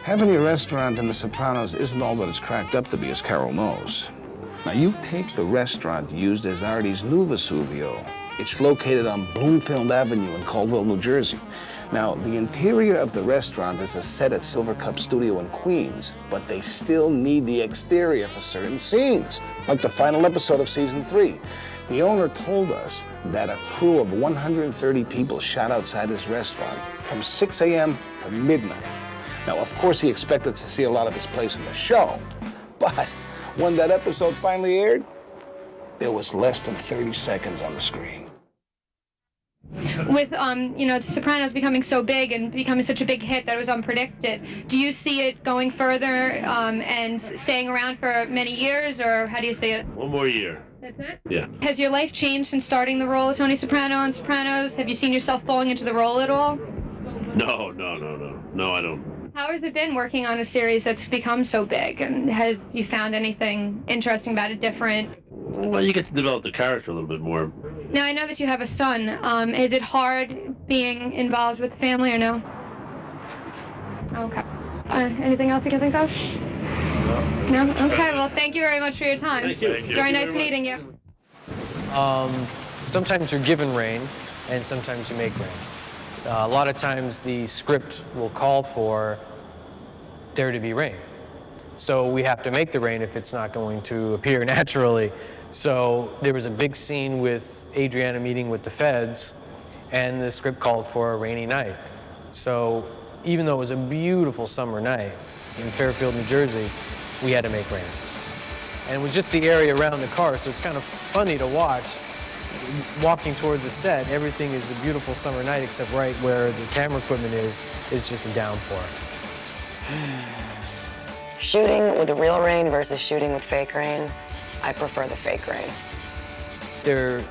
Having a restaurant in The Sopranos isn't all that it's cracked up to be, as Carol knows. Now, you take the restaurant used as Artie's new Vesuvio. It's located on Bloomfield Avenue in Caldwell, New Jersey. Now, the interior of the restaurant is a set at Silver Cup Studio in Queens, but they still need the exterior for certain scenes, like the final episode of season 3. The owner told us that a crew of 130 people shot outside his restaurant from 6 a.m. to midnight. Now, of course, he expected to see a lot of his place in the show, but when that episode finally aired, there was less than 30 seconds on the screen. With, you know, The Sopranos becoming so big and becoming such a big hit that it was unpredicted, do you see it going further and staying around for many years, or how do you see it? One more year. That's it? Yeah. Has your life changed since starting the role of Tony Soprano on Sopranos? Have you seen yourself falling into the role at all? No, I don't. How has it been working on a series that's become so big, and have you found anything interesting about it, different? Well, you get to develop the character a little bit more. Now, I know that you have a son. Is it hard being involved with the family, or no? Okay. Anything else you can think of? No? Okay, well, thank you very much for your time. Thank you. Thank you. Very Thank nice you very meeting you. Sometimes you're given rain, and sometimes you make rain. A lot of times the script will call for there to be rain. So we have to make the rain if it's not going to appear naturally. So there was a big scene with Adriana meeting with the feds, and the script called for a rainy night. So even though it was a beautiful summer night in Fairfield, New Jersey, we had to make rain. And it was just the area around the car, so it's kind of funny to watch. Walking towards the set, everything is a beautiful summer night, except right where the camera equipment is just a downpour. Shooting with the real rain versus shooting with fake rain, I prefer the fake rain. They're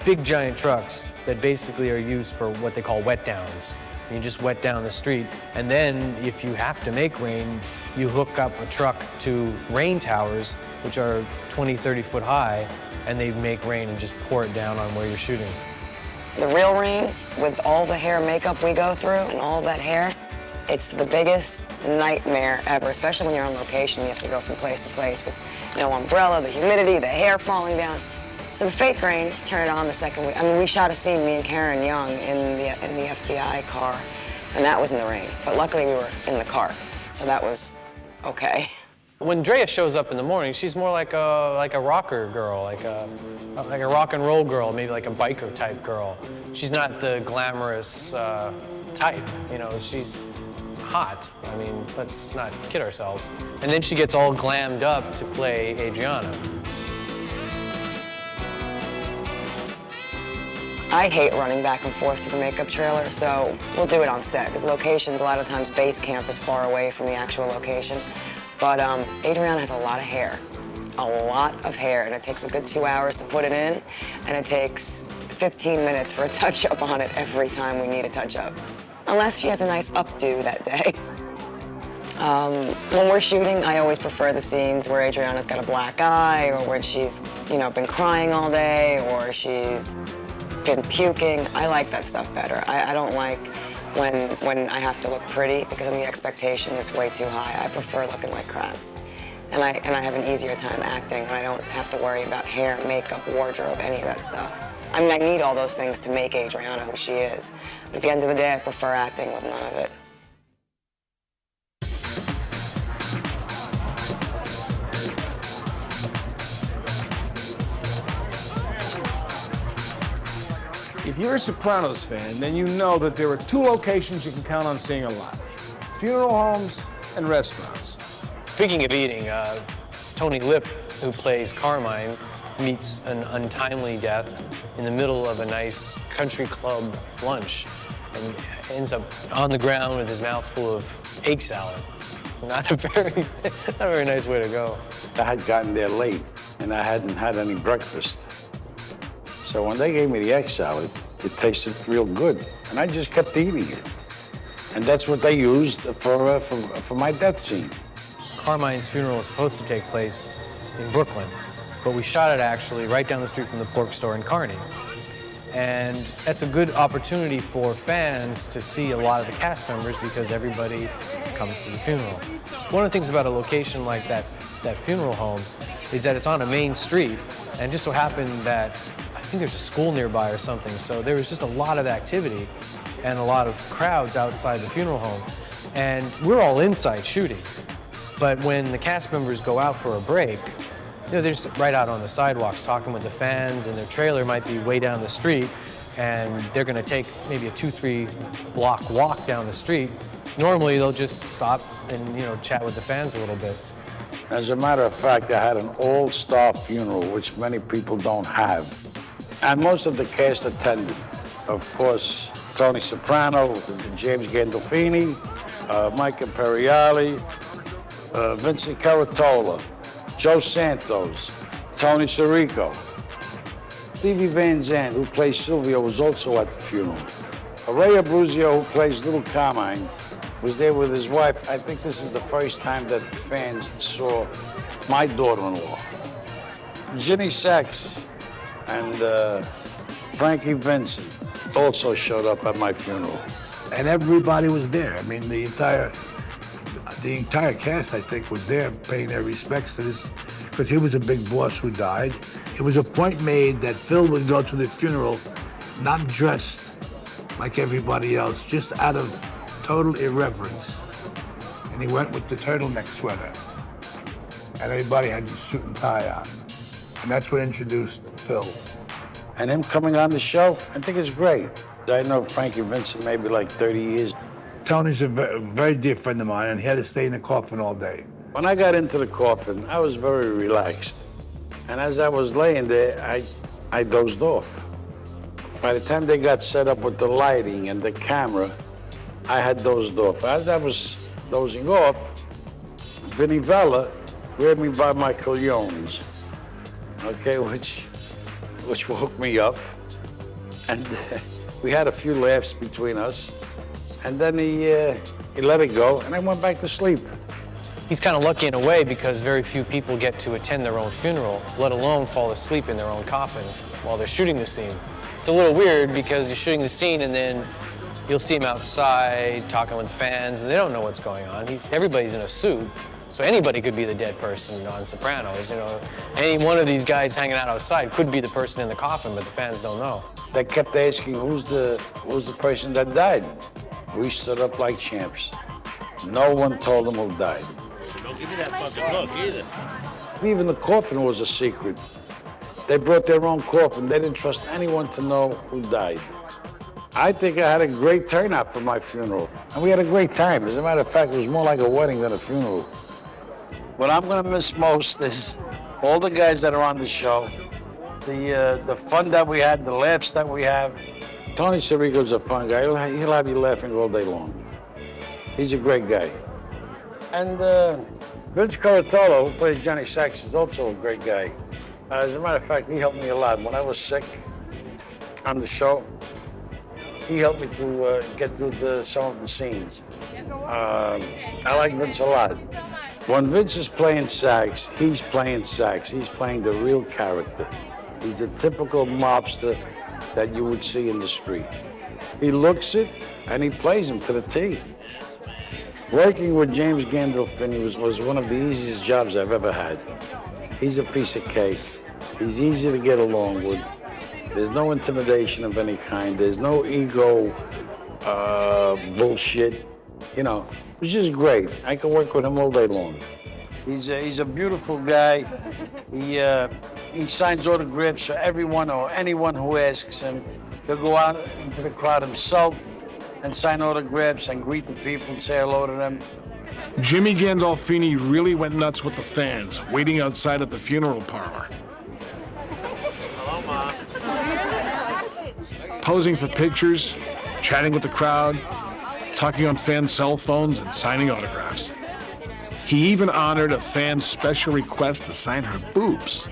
big giant trucks that basically are used for what they call wet downs. You just wet down the street, and then if you have to make rain, you hook up a truck to rain towers, which are 20, 30 foot high, and they make rain and just pour it down on where you're shooting. The real rain, with all the hair makeup we go through and all that hair, it's the biggest nightmare ever, especially when you're on location. You have to go from place to place with no umbrella, the humidity, the hair falling down. So the fake rain, turn it on the second week. I mean, we shot a scene, me and Karen Young, in the FBI car, and that was in the rain. But luckily we were in the car, so that was okay. When Drea shows up in the morning, she's more like a rocker girl, like a rock and roll girl, maybe like a biker type girl. She's not the glamorous type, you know, she's hot. I mean, let's not kid ourselves. And then she gets all glammed up to play Adriana. I hate running back and forth to the makeup trailer, so we'll do it on set, because locations, a lot of times base camp is far away from the actual location. But Adriana has a lot of hair, and it takes a good 2 hours to put it in, and it takes 15 minutes for a touch-up on it every time we need a touch-up. Unless she has a nice updo that day. When we're shooting, I always prefer the scenes where Adriana's got a black eye, or when she's, you know, been crying all day, or she's been puking. I like that stuff better. I don't like when I have to look pretty, because then the expectation is way too high. I prefer looking like crap. And I have an easier time acting when I don't have to worry about hair, makeup, wardrobe, any of that stuff. I mean, I need all those things to make Adriana who she is. But at the end of the day, I prefer acting with none of it. If you're a Sopranos fan, then you know that there are two locations you can count on seeing a lot: funeral homes and restaurants. Speaking of eating, Tony Lip, who plays Carmine, meets an untimely death in the middle of a nice country club lunch and ends up on the ground with his mouth full of egg salad. Not a very nice way to go. I had gotten there late and I hadn't had any breakfast. So when they gave me the egg salad, it tasted real good, and I just kept eating it. And that's what they used for my death scene. Carmine's funeral was supposed to take place in Brooklyn, but we shot it actually right down the street from the pork store in Kearny. And that's a good opportunity for fans to see a lot of the cast members, because everybody comes to the funeral. One of the things about a location like that funeral home is that it's on a main street, and it just so happened that I think there's a school nearby or something, so there was just a lot of activity and a lot of crowds outside the funeral home. And we're all inside shooting, but when the cast members go out for a break, you know, they're just right out on the sidewalks talking with the fans, and their trailer might be way down the street, and they're gonna take maybe a 2-3 block walk down the street. Normally they'll just stop and, you know, chat with the fans a little bit. As a matter of fact, I had an all-star funeral, which many people don't have. And most of the cast attended. Of course, Tony Soprano, James Gandolfini, Mike Imperiale, Vincent Caratola, Joe Santos, Tony Sirico. Stevie Van Zandt, who plays Silvio, was also at the funeral. Ray Abruzio, who plays Little Carmine, was there with his wife. I think this is the first time that fans saw my daughter-in-law. Ginny Sacks and Frankie Vincent also showed up at my funeral. And everybody was there. I mean, the entire cast, I think, was there paying their respects to this, because he was a big boss who died. It was a point made that Phil would go to the funeral not dressed like everybody else, just out of total irreverence. And he went with the turtleneck sweater. And everybody had the suit and tie on. And that's what introduced Phil. And him coming on the show, I think it's great. I know Frankie Vincent maybe like 30 years. Tony's a very dear friend of mine, and he had to stay in the coffin all day. When I got into the coffin, I was very relaxed. And as I was laying there, I dozed off. By the time they got set up with the lighting and the camera, I had dozed off. As I was dozing off, Vinnie Vella grabbed me by my colognes, okay, which woke me up. And we had a few laughs between us. And then he let it go, and I went back to sleep. He's kind of lucky in a way, because very few people get to attend their own funeral, let alone fall asleep in their own coffin while they're shooting the scene. It's a little weird, because you're shooting the scene and then you'll see him outside talking with fans, and they don't know what's going on. Everybody's in a suit, so anybody could be the dead person on Sopranos. You know, any one of these guys hanging out outside could be the person in the coffin, but the fans don't know. They kept asking, who's the person that died? We stood up like champs. No one told them who died. Don't give me that fucking look either. Even the coffin was a secret. They brought their own coffin. They didn't trust anyone to know who died. I think I had a great turnout for my funeral. And we had a great time. As a matter of fact, it was more like a wedding than a funeral. What I'm gonna miss most is all the guys that are on the show, the fun that we had, the laughs that we have. Tony Sirico's a fun guy. He'll have you laughing all day long. He's a great guy. And Vince Caratolo, who plays Johnny Sachs, is also a great guy. As a matter of fact, he helped me a lot. When I was sick on the show, he helped me to get through some of the scenes. I like Vince a lot. When Vince is playing sax, he's playing sax. He's playing the real character. He's a typical mobster that you would see in the street. He looks it, and he plays him to the T. Working with James Gandolfini was one of the easiest jobs I've ever had. He's a piece of cake. He's easy to get along with. There's no intimidation of any kind. There's no ego bullshit. You know, it was just great. I could work with him all day long. He's a beautiful guy. He signs autographs for everyone or anyone who asks him. He'll go out into the crowd himself and sign autographs and greet the people and say hello to them. Jimmy Gandolfini really went nuts with the fans, waiting outside at the funeral parlor. Hello, Mom. Posing for pictures, chatting with the crowd, talking on fans' cell phones, and signing autographs. He even honored a fan's special request to sign her boobs.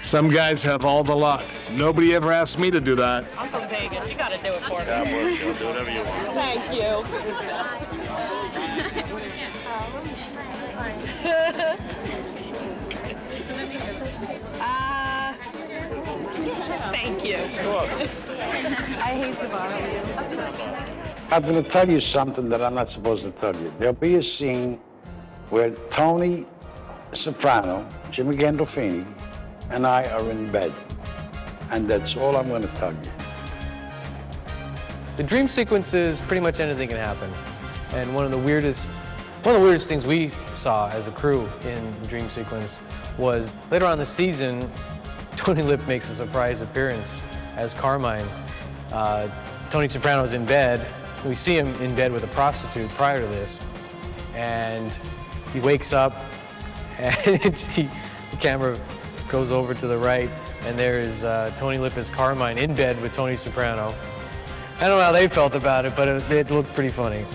Some guys have all the luck. Nobody ever asked me to do that. I'm from Vegas. You gotta do it for me. God bless you. Do whatever you want. Thank you. Thank you. I hate to bother you. I'm going to tell you something that I'm not supposed to tell you. There'll be a scene where Tony Soprano, Jimmy Gandolfini, and I are in bed. And that's all I'm going to tell you. The dream sequences, pretty much anything can happen. And one of the weirdest things we saw as a crew in the dream sequence was later on in the season, Tony Lip makes a surprise appearance as Carmine. Tony Soprano's in bed. We see him in bed with a prostitute prior to this, and he wakes up, and the camera goes over to the right, and there is Tony Lip as Carmine in bed with Tony Soprano. I don't know how they felt about it, but it looked pretty funny.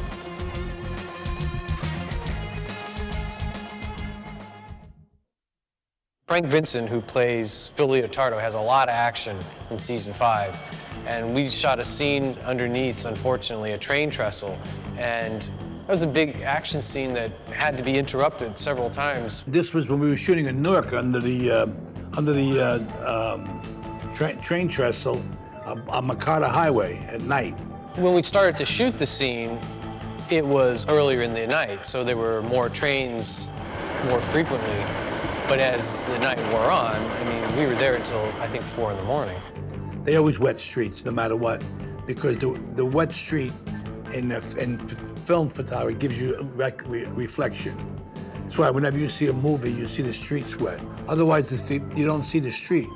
Frank Vincent, who plays Phil Leotardo, has a lot of action in season 5. And we shot a scene underneath, unfortunately, a train trestle. And that was a big action scene that had to be interrupted several times. This was when we were shooting in Newark under the train trestle on Makata Highway at night. When we started to shoot the scene, it was earlier in the night, so there were more trains more frequently. But as the night wore on, I mean, we were there until, I think, 4 in the morning. They always wet streets, no matter what, because the wet street in film photography gives you reflection. That's why whenever you see a movie, you see the streets wet. Otherwise, you don't see the street.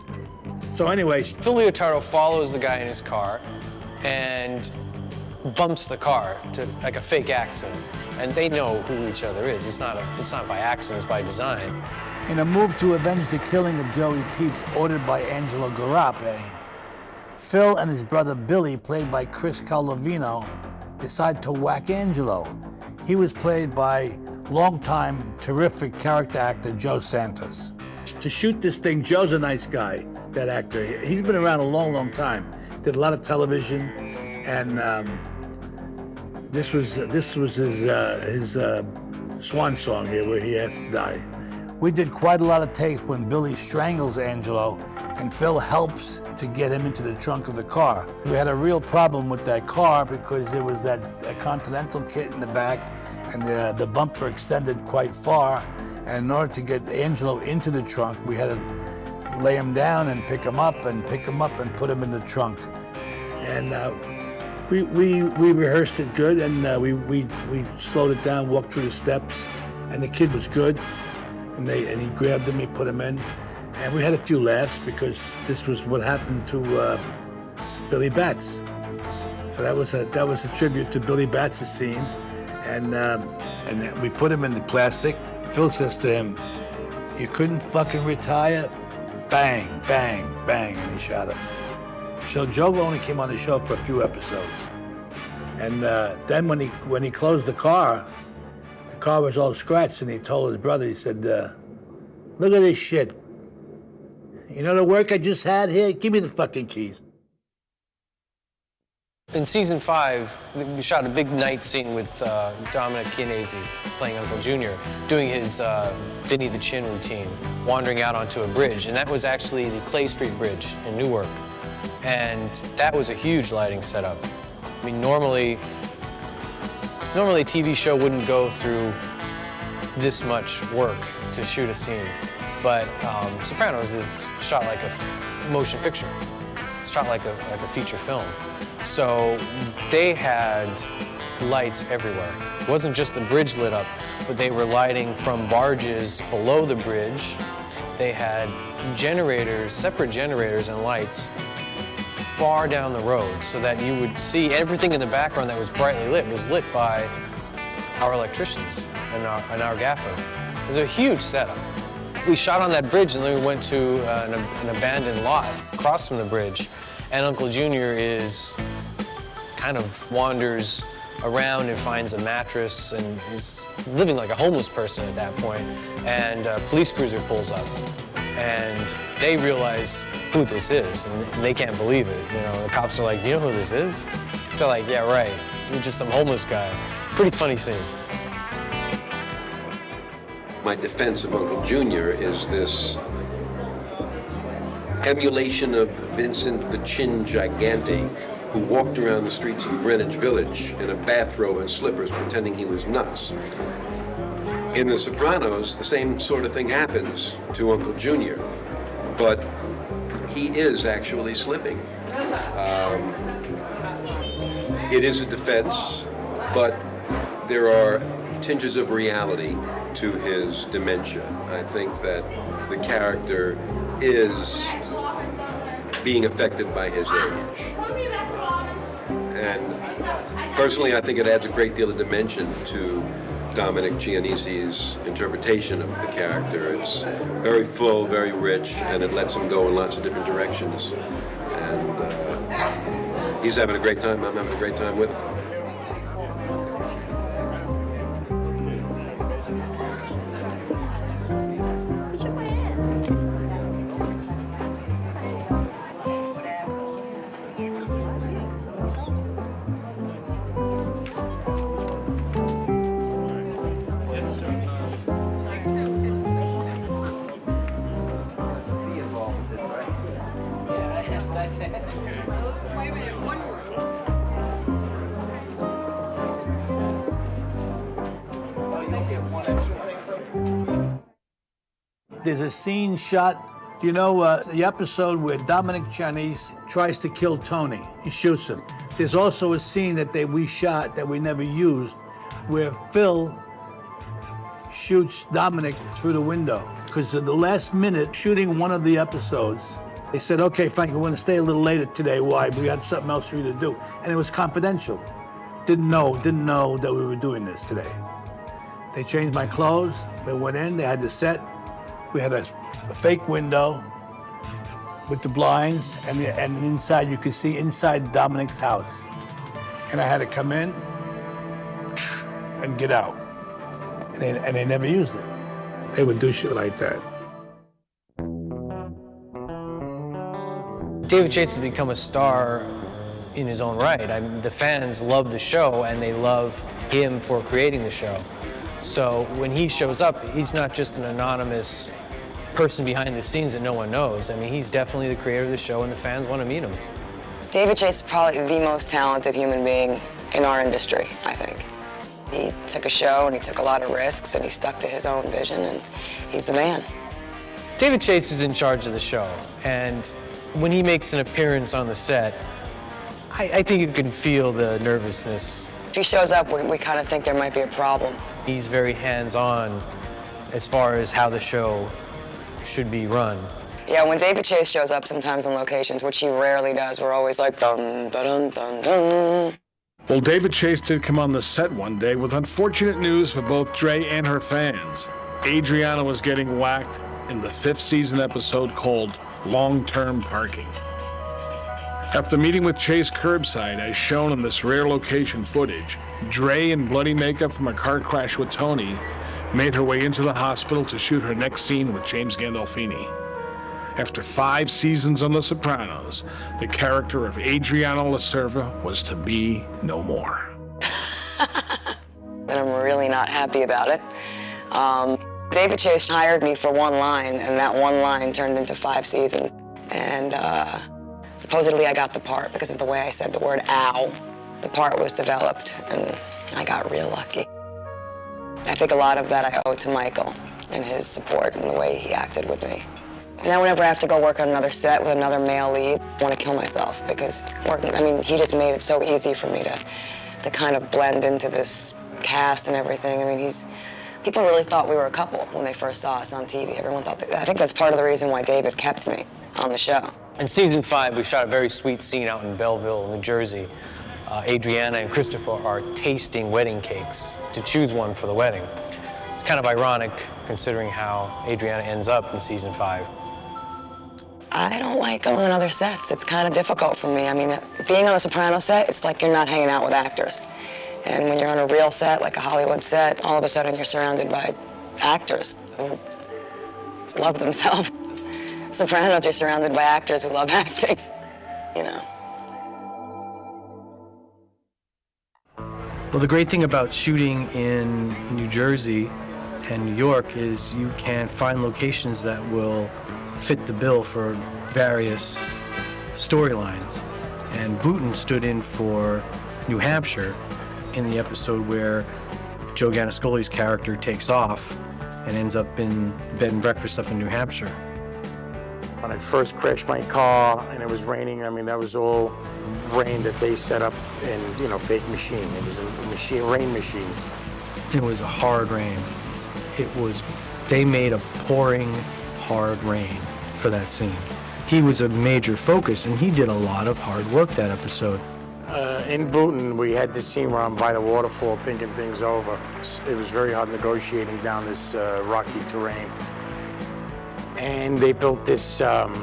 So anyway, Phil Leotardo follows the guy in his car and bumps the car to like a fake accident. And they know who each other is. It's not by accident, it's by design. In a move to avenge the killing of Joey Peep, ordered by Angelo Garape, Phil and his brother Billy, played by Chris Calovino, decide to whack Angelo. He was played by longtime terrific character actor Joe Santos. To shoot this thing, Joe's a nice guy, that actor. He's been around a long, long time. Did a lot of television, and this was his swan song here, where he has to die. We did quite a lot of takes when Billy strangles Angelo and Phil helps to get him into the trunk of the car. We had a real problem with that car because there was that Continental kit in the back, and the bumper extended quite far. And in order to get Angelo into the trunk, we had to lay him down and pick him up and put him in the trunk. And we rehearsed it good, and we slowed it down, walked through the steps, and the kid was good, and he grabbed him, he put him in, and we had a few laughs because this was what happened to Billy Batts. So that was a tribute to Billy Batts' scene, and we put him in the plastic. Phil says to him, "You couldn't fucking retire?" Bang, bang, bang, and he shot him. So Joe only came on the show for a few episodes, and then when he closed the car was all scratched, and he told his brother, he said, "Look at this shit. You know the work I just had here? Give me the fucking keys." In season 5, we shot a big night scene with Dominic Chianese playing Uncle Junior, doing his Vinny the Chin routine, wandering out onto a bridge, and that was actually the Clay Street Bridge in Newark. And that was a huge lighting setup. I mean, normally a TV show wouldn't go through this much work to shoot a scene, but Sopranos is shot like a motion picture. It's shot like a feature film. So they had lights everywhere. It wasn't just the bridge lit up, but they were lighting from barges below the bridge. They had generators, separate generators and lights far down the road so that you would see everything in the background that was brightly lit was lit by our electricians and our gaffer. It was a huge setup. We shot on that bridge and then we went to an abandoned lot across from the bridge, and Uncle Junior kind of wanders around and finds a mattress, and he's living like a homeless person at that point, and a police cruiser pulls up, and they realize who this is, and they can't believe it. You know, the cops are like, "Do you know who this is?" They're like, "Yeah, right. You're just some homeless guy." Pretty funny scene. My defense of Uncle Junior is this emulation of Vincent the Chin Gigante, who walked around the streets of Greenwich Village in a bathrobe and slippers pretending he was nuts. In The Sopranos, the same sort of thing happens to Uncle Junior, but he is actually slipping. It is a defense, but there are tinges of reality to his dementia. I think that the character is being affected by his age. And personally, I think it adds a great deal of dimension to Dominic Chianese's interpretation of the character. It's very full, very rich, and it lets him go in lots of different directions. And he's having a great time. I'm having a great time with him. There's a scene shot, you know, the episode where Dominic Chianese tries to kill Tony. He shoots him. There's also a scene that we shot that we never used, where Phil shoots Dominic through the window. Because at the last minute, shooting one of the episodes, they said, "Okay, Frank, we're going to stay a little later today. Why? We got something else for you to do." And it was confidential. Didn't know that we were doing this today. They changed my clothes. We went in. They had the set. We had a fake window with the blinds, and inside you could see inside Dominic's house. And I had to come in and get out. And they never used it. They would do shit like that. David Yates has become a star in his own right. The fans love the show, and they love him for creating the show. So when he shows up, he's not just an anonymous person behind the scenes that no one knows. I mean, he's definitely the creator of the show, and the fans want to meet him. David Chase is probably the most talented human being in our industry, I think. He took a show and he took a lot of risks and he stuck to his own vision, and he's the man. David Chase is in charge of the show, and when he makes an appearance on the set, I think you can feel the nervousness. If he shows up, we kind of think there might be a problem. He's very hands-on as far as how the show should be run. Yeah, when David Chase shows up sometimes in locations, which he rarely does, we're always like, dun, dun, dun, dun. Well, David Chase did come on the set one day with unfortunate news for both Dre and her fans. Adriana was getting whacked in the 5th season episode called Long-Term Parking. After meeting with Chase curbside, as shown in this rare location footage, Dre, in bloody makeup from a car crash with Tony, made her way into the hospital to shoot her next scene with James Gandolfini. After 5 seasons on The Sopranos, the character of Adriana Lacerva was to be no more. And I'm really not happy about it. David Chase hired me for one line, and that one line turned into 5 seasons. And supposedly I got the part because of the way I said the word ow. The part was developed, and I got real lucky. I think a lot of that I owe to Michael and his support and the way he acted with me. Now whenever I have to go work on another set with another male lead, I want to kill myself because he just made it so easy for me to kind of blend into this cast and everything. I mean, people really thought we were a couple when they first saw us on TV. Everyone thought that. I think that's part of the reason why David kept me on the show. In season 5, we shot a very sweet scene out in Belleville, New Jersey. Adriana and Christopher are tasting wedding cakes to choose one for the wedding. It's kind of ironic considering how Adriana ends up in season 5. I don't like going on other sets. It's kind of difficult for me. I mean, being on a Soprano set, it's like you're not hanging out with actors. And when you're on a real set, like a Hollywood set, all of a sudden you're surrounded by actors who love themselves. Sopranos, you're surrounded by actors who love acting, you know. Well, the great thing about shooting in New Jersey and New York is you can find locations that will fit the bill for various storylines. And Booten stood in for New Hampshire in the episode where Joe Ganascoli's character takes off and ends up in bed and breakfast up in New Hampshire. When I first crashed my car and it was raining, I mean, that was all rain that they set up in, fake machine. It was a rain machine. It was a hard rain. They made a pouring hard rain for that scene. He was a major focus and he did a lot of hard work that episode. In Booten, we had this scene where I'm by the waterfall thinking things over. It was very hard negotiating down this rocky terrain. And they built this ramp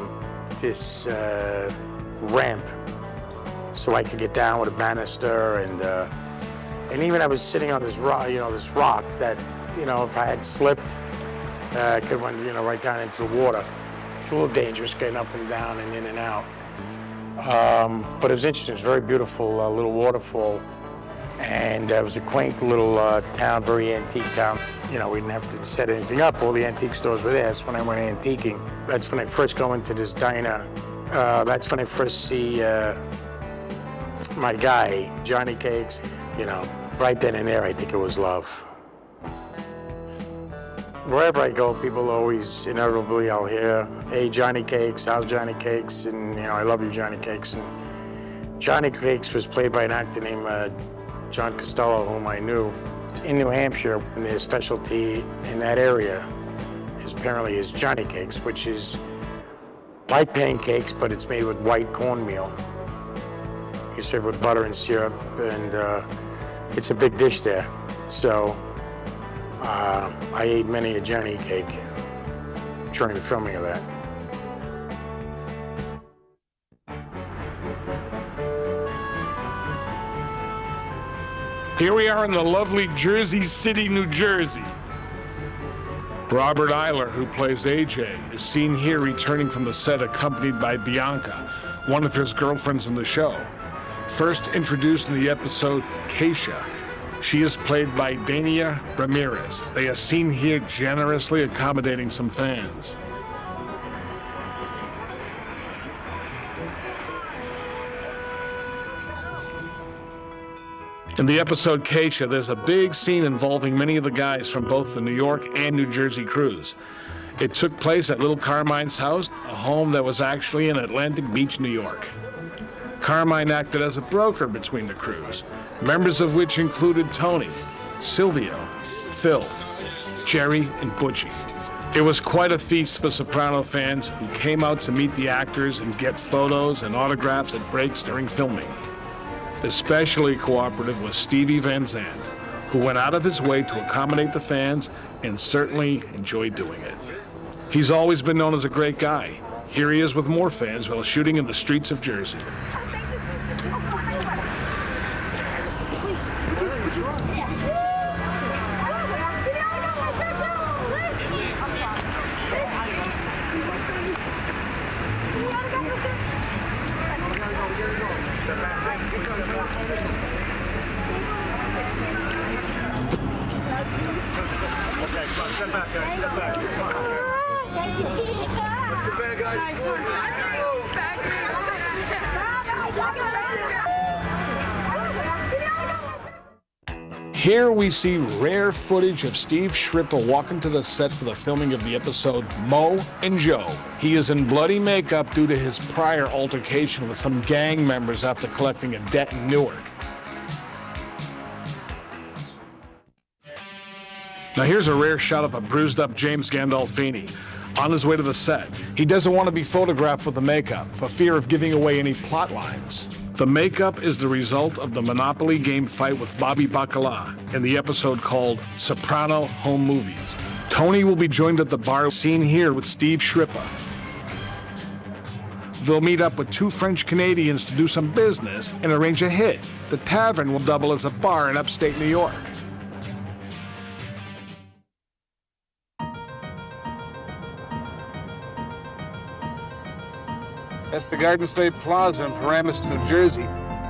so I could get down with a banister, and even I was sitting on this rock, that, if I had slipped, I could went, right down into the water. It's a little dangerous getting up and down and in and out. But it was interesting. It was a very beautiful little waterfall, and it was a quaint little town, very antique town. We didn't have to set anything up. All the antique stores were there. That's when I went antiquing. That's when I first go into this diner. That's when I first see my guy, Johnny Cakes. Right then and there, I think it was love. Wherever I go, people always, inevitably, I'll hear, "Hey, Johnny Cakes, how's Johnny Cakes?" And, "I love you, Johnny Cakes." And Johnny Cakes was played by an actor named John Costello, whom I knew. In New Hampshire, and their specialty in that area is Johnny Cakes, which is like pancakes, but it's made with white cornmeal. You serve it with butter and syrup, and it's a big dish there. So I ate many a Johnny cake during the filming of that. Here we are in the lovely Jersey City, New Jersey. Robert Eiler, who plays AJ, is seen here returning from the set accompanied by Bianca, one of his girlfriends in the show. First introduced in the episode Keisha, she is played by Dania Ramirez. They are seen here generously accommodating some fans. In the episode Keisha, there's a big scene involving many of the guys from both the New York and New Jersey crews. It took place at Little Carmine's house, a home that was actually in Atlantic Beach, New York. Carmine acted as a broker between the crews, members of which included Tony, Silvio, Phil, Jerry, and Butchie. It was quite a feast for Soprano fans who came out to meet the actors and get photos and autographs at breaks during filming. Especially cooperative was Stevie Van Zandt, who went out of his way to accommodate the fans and certainly enjoyed doing it. He's always been known as a great guy. Here he is with more fans while shooting in the streets of Jersey. Here we see rare footage of Steve Shrippa walking to the set for the filming of the episode Mo and Joe. He is in bloody makeup due to his prior altercation with some gang members after collecting a debt in Newark. Now here's a rare shot of a bruised up James Gandolfini on his way to the set. He doesn't want to be photographed with the makeup for fear of giving away any plot lines. The makeup is the result of the Monopoly game fight with Bobby Bacala in the episode called Soprano Home Movies. Tony will be joined at the bar seen here with Steve Shrippa. They'll meet up with two French Canadians to do some business and arrange a hit. The tavern will double as a bar in upstate New York. That's the Garden State Plaza in Paramus, New Jersey,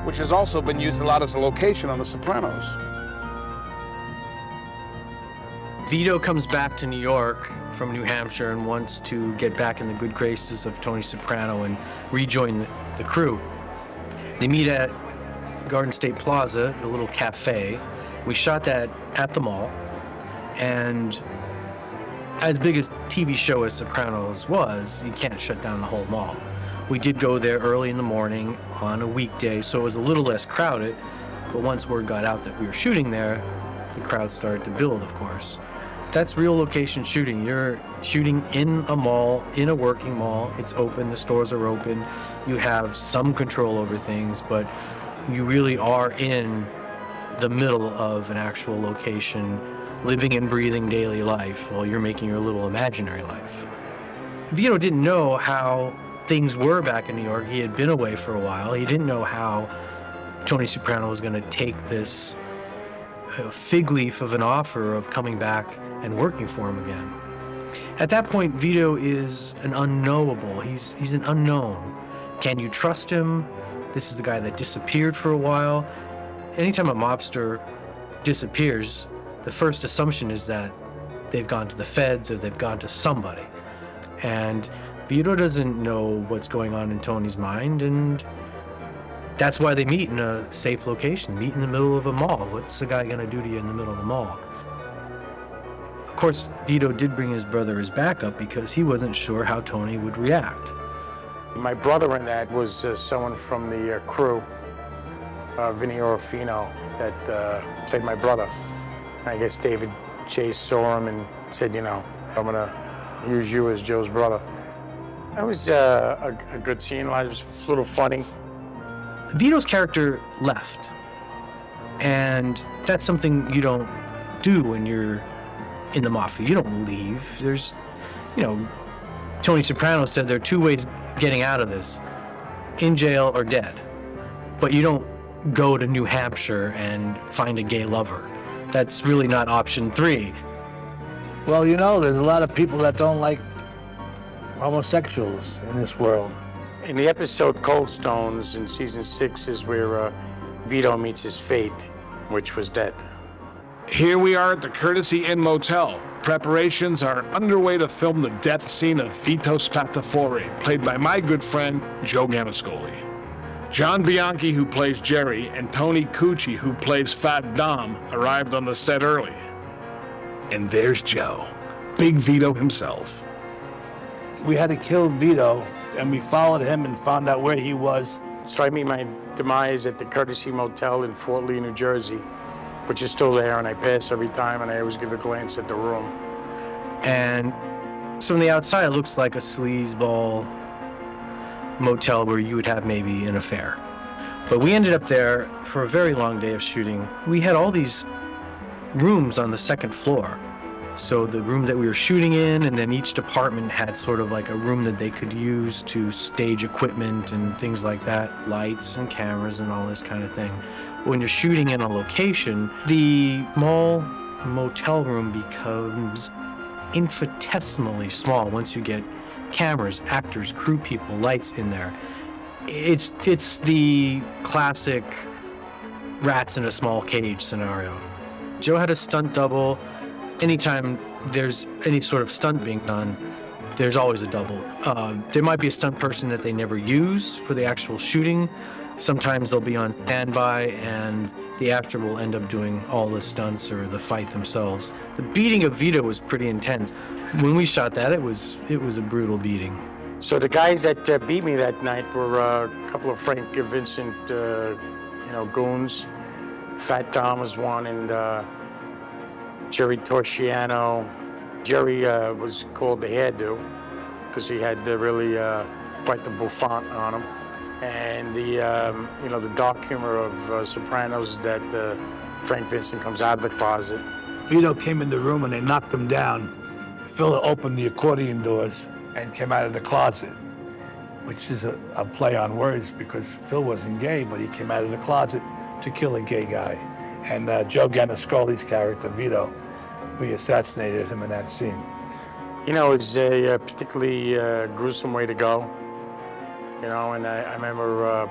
which has also been used a lot as a location on The Sopranos. Vito comes back to New York from New Hampshire and wants to get back in the good graces of Tony Soprano and rejoin the crew. They meet at Garden State Plaza, a little cafe. We shot that at the mall, and as big a TV show as Sopranos was, you can't shut down the whole mall. We did go there early in the morning on a weekday, so it was a little less crowded, but once word got out that we were shooting there, the crowd started to build, of course. That's real location shooting. You're shooting in a mall, in a working mall. It's open, the stores are open. You have some control over things, but you really are in the middle of an actual location, living and breathing daily life while you're making your little imaginary life. Vito didn't know how things were back in New York. He had been away for a while. He didn't know how Tony Soprano was going to take this fig leaf of an offer of coming back and working for him again. At that point, Vito is an unknowable. He's an unknown. Can you trust him? This is the guy that disappeared for a while. Anytime a mobster disappears, the first assumption is that they've gone to the feds or they've gone to somebody. And Vito doesn't know what's going on in Tony's mind, and that's why they meet in a safe location, meet in the middle of a mall. What's the guy gonna do to you in the middle of the mall? Of course, Vito did bring his brother as backup because he wasn't sure how Tony would react. My brother in that was someone from the crew, Vinny Orofino, that played my brother. I guess David Chase saw him and said, you know, I'm gonna use you as Joe's brother. That was a good scene. It was a little funny. Vito's character left, and that's something you don't do when you're in the mafia. You don't leave. There's, you know, Tony Soprano said there are two ways getting out of this: in jail or dead. But you don't go to New Hampshire and find a gay lover. That's really not option 3. Well, you know, there's a lot of people that don't like homosexuals in this world. In the episode Cold Stones in season 6 is where Vito meets his fate, which was death. Here we are at the Courtesy Inn Motel. Preparations are underway to film the death scene of Vito Spatafore, played by my good friend, Joe Gamascoli. John Bianchi, who plays Jerry, and Tony Cucci, who plays Fat Dom, arrived on the set early. And there's Joe, Big Vito himself. We had to kill Vito, and we followed him and found out where he was. So I meet my demise at the Courtesy Motel in Fort Lee, New Jersey. which is still there, and I pass every time, and I always give a glance at the room. And so from the outside, it looks like a sleazeball motel where you would have maybe an affair. But we ended up there for a very long day of shooting. We had all these rooms on the second floor. So the room that we were shooting in, and then each department had sort of like a room that they could use to stage equipment and things like that, lights and cameras and all this kind of thing. When you're shooting in a location, the small motel room becomes infinitesimally small once you get cameras, actors, crew people, lights in there. It's the classic rats in a small cage scenario. Joe had a stunt double. Anytime there's any sort of stunt being done, there's always a double. There might be a stunt person that they never use for the actual shooting. Sometimes they'll be on standby and the actor will end up doing all the stunts or the fight themselves. The beating of Vito was pretty intense. When we shot that, it was a brutal beating. So the guys that beat me that night were a couple of Frank Vincent, goons. Fat Tom was one, and Jerry Torchiano. Jerry was called the hairdo because he had really quite the bouffant on him. And the dark humor of Sopranos that Frank Vincent comes out of the closet. Vito came in the room and they knocked him down. Phil opened the accordion doors and came out of the closet, which is a play on words because Phil wasn't gay, but he came out of the closet to kill a gay guy. And Joe Ganascoli's character, Vito, we assassinated him in that scene. It was a particularly gruesome way to go. And I remember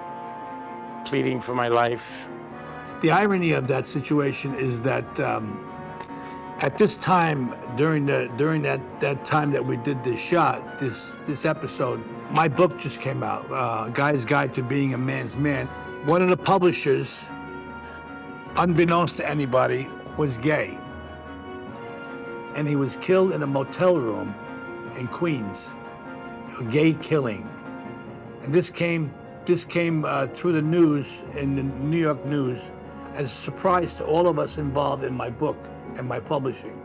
pleading for my life. The irony of that situation is that at this time, during that time that we did this shot, this episode, my book just came out, Guy's Guide to Being a Man's Man. One of the publishers, unbeknownst to anybody, was gay. And he was killed in a motel room in Queens, a gay killing. And this came through the news, in the New York News, as a surprise to all of us involved in my book and my publishing.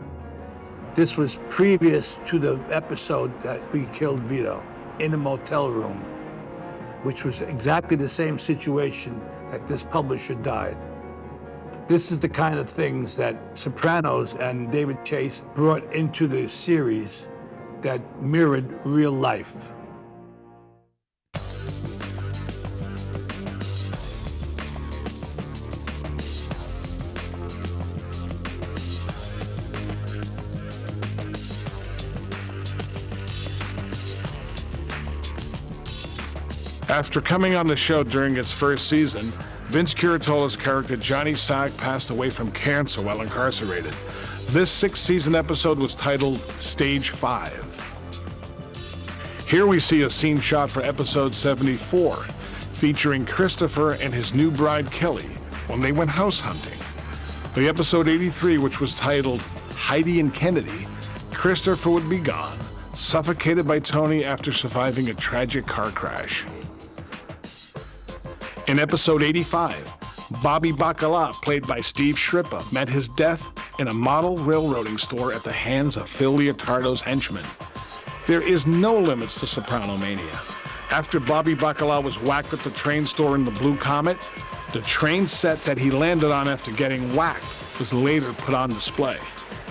This was previous to the episode that we killed Vito in a motel room, which was exactly the same situation that this publisher died. This is the kind of things that Sopranos and David Chase brought into the series that mirrored real life. After coming on the show during its first season, Vince Curatolo's character Johnny Sack passed away from cancer while incarcerated. This sixth-season episode was titled Stage 5. Here we see a scene shot for episode 74, featuring Christopher and his new bride Kelly when they went house hunting. The episode 83, which was titled Heidi and Kennedy, Christopher would be gone, suffocated by Tony after surviving a tragic car crash. In episode 85, Bobby Bacala, played by Steve Shrippa, met his death in a model railroading store at the hands of Phil Leotardo's henchmen. There is no limits to Soprano mania. After Bobby Bacala was whacked at the train store in the Blue Comet, the train set that he landed on after getting whacked was later put on display.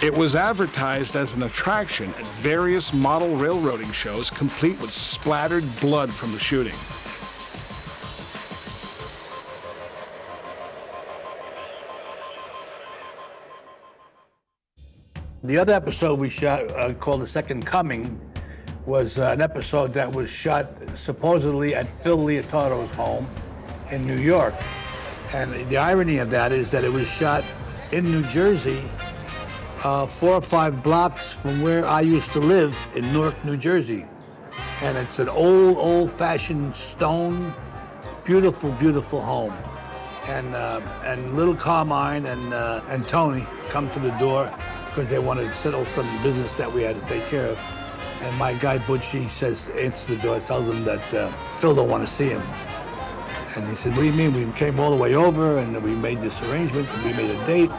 It was advertised as an attraction at various model railroading shows, complete with splattered blood from the shooting. The other episode we shot, called The Second Coming, was an episode that was shot supposedly at Phil Leotardo's home in New York. And the irony of that is that it was shot in New Jersey, 4 or 5 blocks from where I used to live in Newark, New Jersey. And it's an old-fashioned stone, beautiful, beautiful home. And little Carmine and Tony come to the door because they wanted to settle some business that we had to take care of. And my guy Butchie says, answers the door, tells him that Phil don't want to see him. And he said, what do you mean? We came all the way over and we made this arrangement and we made a date.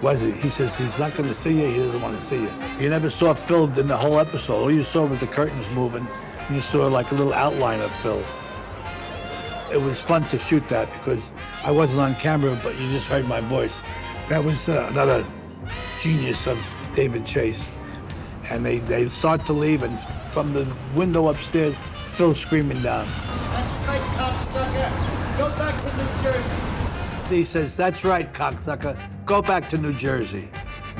Was it? He says he's not going to see you. He doesn't want to see you. You never saw Phil in the whole episode. All you saw was the curtains moving, and you saw like a little outline of Phil. It was fun to shoot that because I wasn't on camera, but you just heard my voice. That was another genius of David Chase. And they start to leave, and from the window upstairs, Phil's screaming down. That's right, cocksucker. Go back to New Jersey. He says, "That's right, cocksucker. Go back to New Jersey."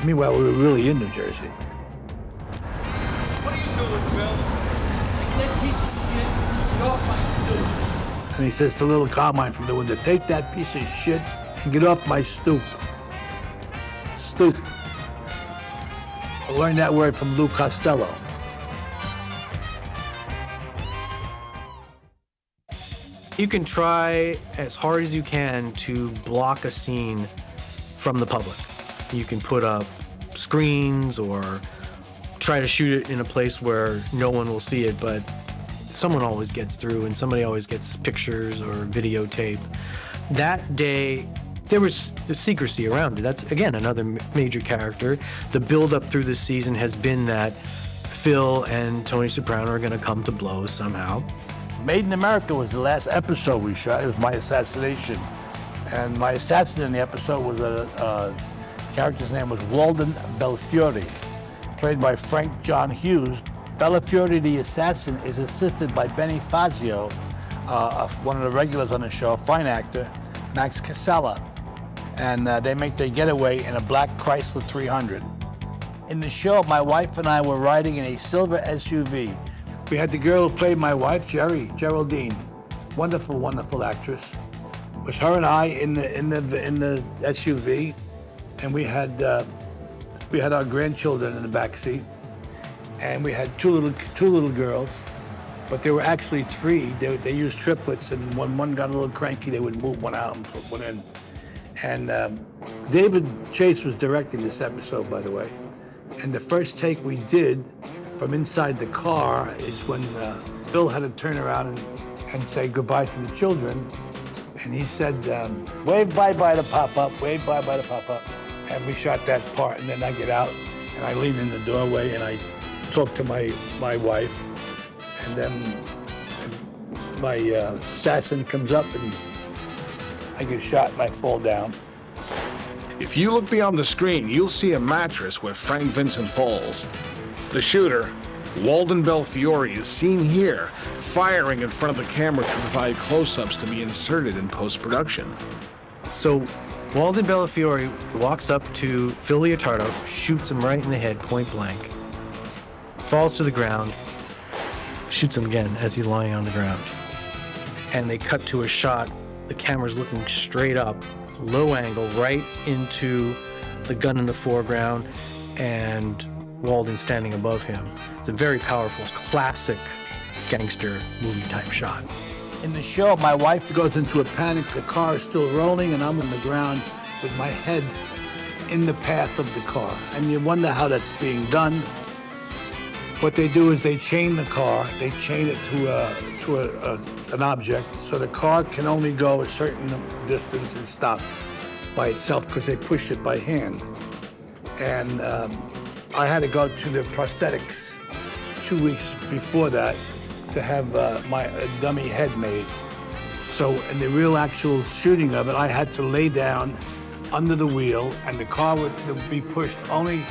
Meanwhile, we were really in New Jersey. What are you doing, Phil? That piece of shit. Get off my stoop. And he says to little Carmine from the window, "Take that piece of shit and get off my stoop." Stoop. I learned that word from Lou Costello. You can try as hard as you can to block a scene from the public. You can put up screens or try to shoot it in a place where no one will see it, but someone always gets through and somebody always gets pictures or videotape. That day, there was the secrecy around it. That's, again, another major character. The build-up through this season has been that Phil and Tony Soprano are gonna come to blows somehow. Made in America was the last episode we shot. It was my assassination. And my assassin in the episode was a character's name was Walden Belfiore, played by Frank John Hughes. Belfiore, the assassin, is assisted by Benny Fazio, one of the regulars on the show, a fine actor, Max Casella. And they make their getaway in a black Chrysler 300. In the show, my wife and I were riding in a silver SUV. We had the girl who played my wife, Geraldine, wonderful, wonderful actress. It was her and I in the SUV, and we had our grandchildren in the back seat, and we had two little girls, but there were actually three. They used triplets, and when one got a little cranky, they would move one out and put one in. And David Chase was directing this episode, by the way. And the first take we did from inside the car is when Bill had to turn around and say goodbye to the children. And he said, wave bye-bye to Pop-Up, wave bye-bye to Pop-Up. And we shot that part, and then I get out, and I lean in the doorway, and I talk to my wife. And then my assassin comes up, and I get shot, and I fall down. If you look beyond the screen, you'll see a mattress where Frank Vincent falls. The shooter, Walden Belfiore, is seen here, firing in front of the camera to provide close-ups to be inserted in post-production. So Walden Belfiore walks up to Phil Leotardo, shoots him right in the head, point blank, falls to the ground, shoots him again as he's lying on the ground. And they cut to a shot, the camera's looking straight up, low angle, right into the gun in the foreground, and Walden standing above him. It's a very powerful, classic gangster movie type shot. In the show, my wife goes into a panic. The car is still rolling, and I'm on the ground with my head in the path of the car. And you wonder how that's being done. What they do is they chain the car. They chain it to an object, so the car can only go a certain distance and stop by itself because they push it by hand. And I had to go to the prosthetics 2 weeks before that to have my dummy head made. So in the real actual shooting of it, I had to lay down under the wheel, and the car would be pushed only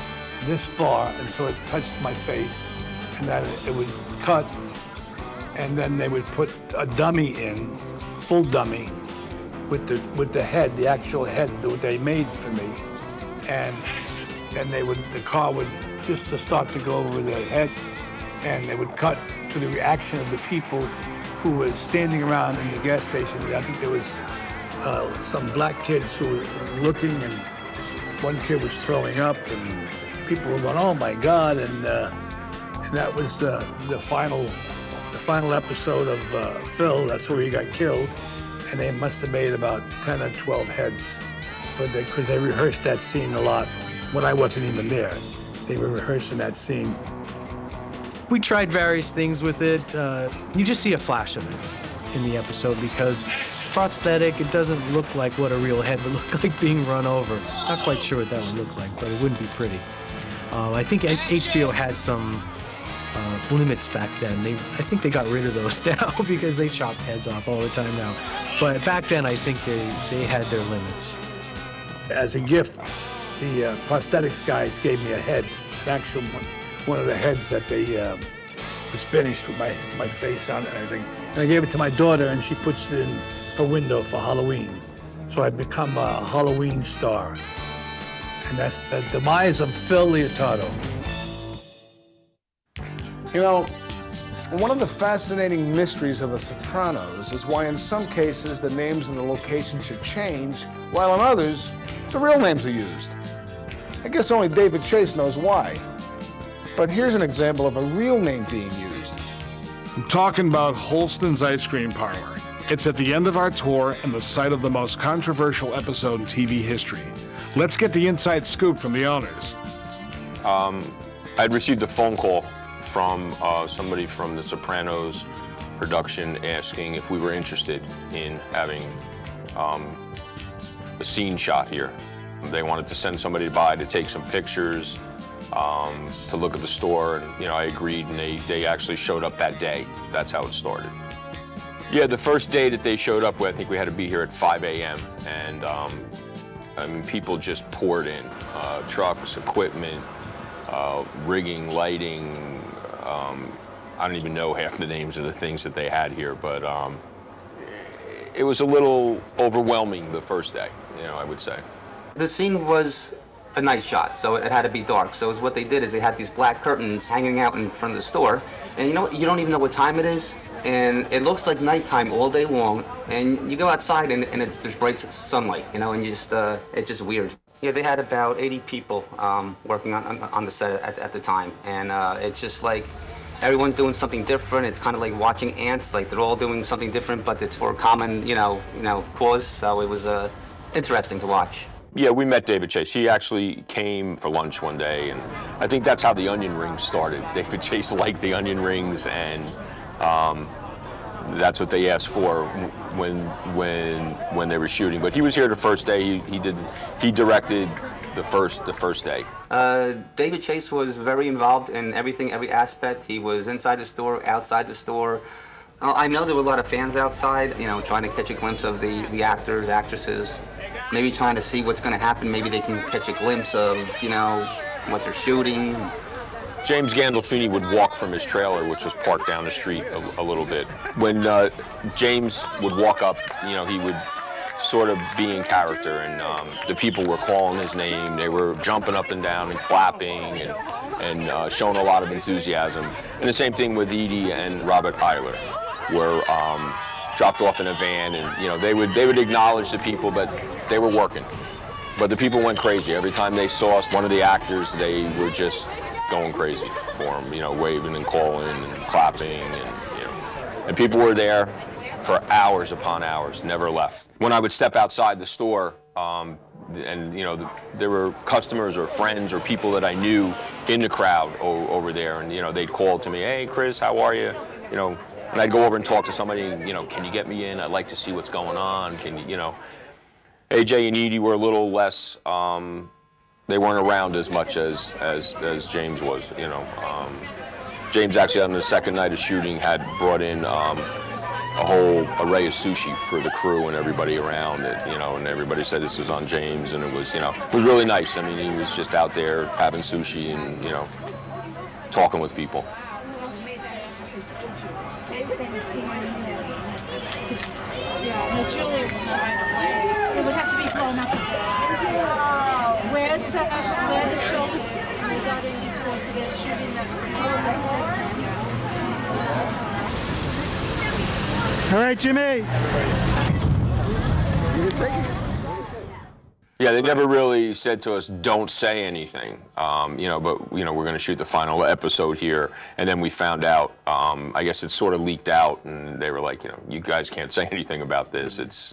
this far until it touched my face, and then it would cut, and then they would put a dummy in, full dummy, with the head, the actual head that they made for me, and the car would just to start to go over the head, and they would cut to the reaction of the people who were standing around in the gas station. I think there was some black kids who were looking, and one kid was throwing up, and people were going, "Oh my God!" And that was the final episode of Phil. That's where he got killed, and they must have made about 10 or 12 heads because they rehearsed that scene a lot when I wasn't even there. They were rehearsing that scene. We tried various things with it. You just see a flash of it in the episode because prosthetic. It doesn't look like what a real head would look like being run over. Not quite sure what that would look like, but it wouldn't be pretty. I think HBO had some limits back then. I think they got rid of those now because they chop heads off all the time now. But back then, I think they had their limits. As a gift, the prosthetics guys gave me a head, an actual one of the heads that they was finished with my face on it and everything. And I gave it to my daughter, and she puts it in her window for Halloween. So I've become a Halloween star. And that's the demise of Phil Leotardo. You know, one of the fascinating mysteries of The Sopranos is why in some cases the names and the locations should change, while in others, the real names are used. I guess only David Chase knows why. But here's an example of a real name being used. I'm talking about Holston's Ice Cream Parlor. It's at the end of our tour and the site of the most controversial episode in TV history. Let's get the inside scoop from the owners. I'd received a phone call from somebody from the Sopranos production asking if we were interested in having a scene shot here. They wanted to send somebody by to take some pictures, to look at the store, and I agreed, and they actually showed up that day. That's how it started. Yeah, the first day that they showed up, I think we had to be here at 5 a.m. and I mean, people just poured in, trucks, equipment, rigging, lighting. I don't even know half the names of the things that they had here, but it was a little overwhelming the first day, I would say. The scene was a night shot, so it had to be dark. So what they did is they had these black curtains hanging out in front of the store, and you don't even know what time it is, and it looks like nighttime all day long, and you go outside and there's bright sunlight, and you just it's just weird. Yeah, they had about 80 people working on the set at the time, and it's just like everyone's doing something different. It's kind of like watching ants, like they're all doing something different, but it's for a common, cause. So it was interesting to watch. Yeah, we met David Chase. He actually came for lunch one day, and I think that's how the onion rings started. David Chase liked the onion rings, and that's what they asked for when they were shooting. But he was here the first day. He directed the first day. David Chase was very involved in everything, every aspect. He was inside the store, outside the store. I know there were a lot of fans outside, trying to catch a glimpse of the actors, actresses. Maybe trying to see what's going to happen. Maybe they can catch a glimpse of, what they're shooting. James Gandolfini would walk from his trailer, which was parked down the street a little bit. When James would walk up, he would sort of be in character, and the people were calling his name. They were jumping up and down and clapping and showing a lot of enthusiasm. And the same thing with Edie and Robert Eiler, were dropped off in a van, and they would acknowledge the people, but they were working. But the people went crazy. Every time they saw us, one of the actors, they were just going crazy for him, waving and calling and clapping, and people were there for hours upon hours, never left. When I would step outside the store, and there were customers or friends or people that I knew in the crowd over there, and they'd call to me, "Hey, Chris, how are you?" And I'd go over and talk to somebody, "Can you get me in? I'd like to see what's going on. Can you?" AJ and Edie were a little less. They weren't around as much as James was. James actually on the second night of shooting had brought in a whole array of sushi for the crew and everybody around it. And everybody said this was on James, and it was really nice. I mean, he was just out there having sushi and talking with people. It would have to be blown up. Where the children? I got in before, so they're shooting that scene. All right, Jimmy. You can take it. Yeah, they never really said to us, "Don't say anything," but we're going to shoot the final episode here, and then we found out. I guess it sort of leaked out, and they were like, "You guys can't say anything about this." It's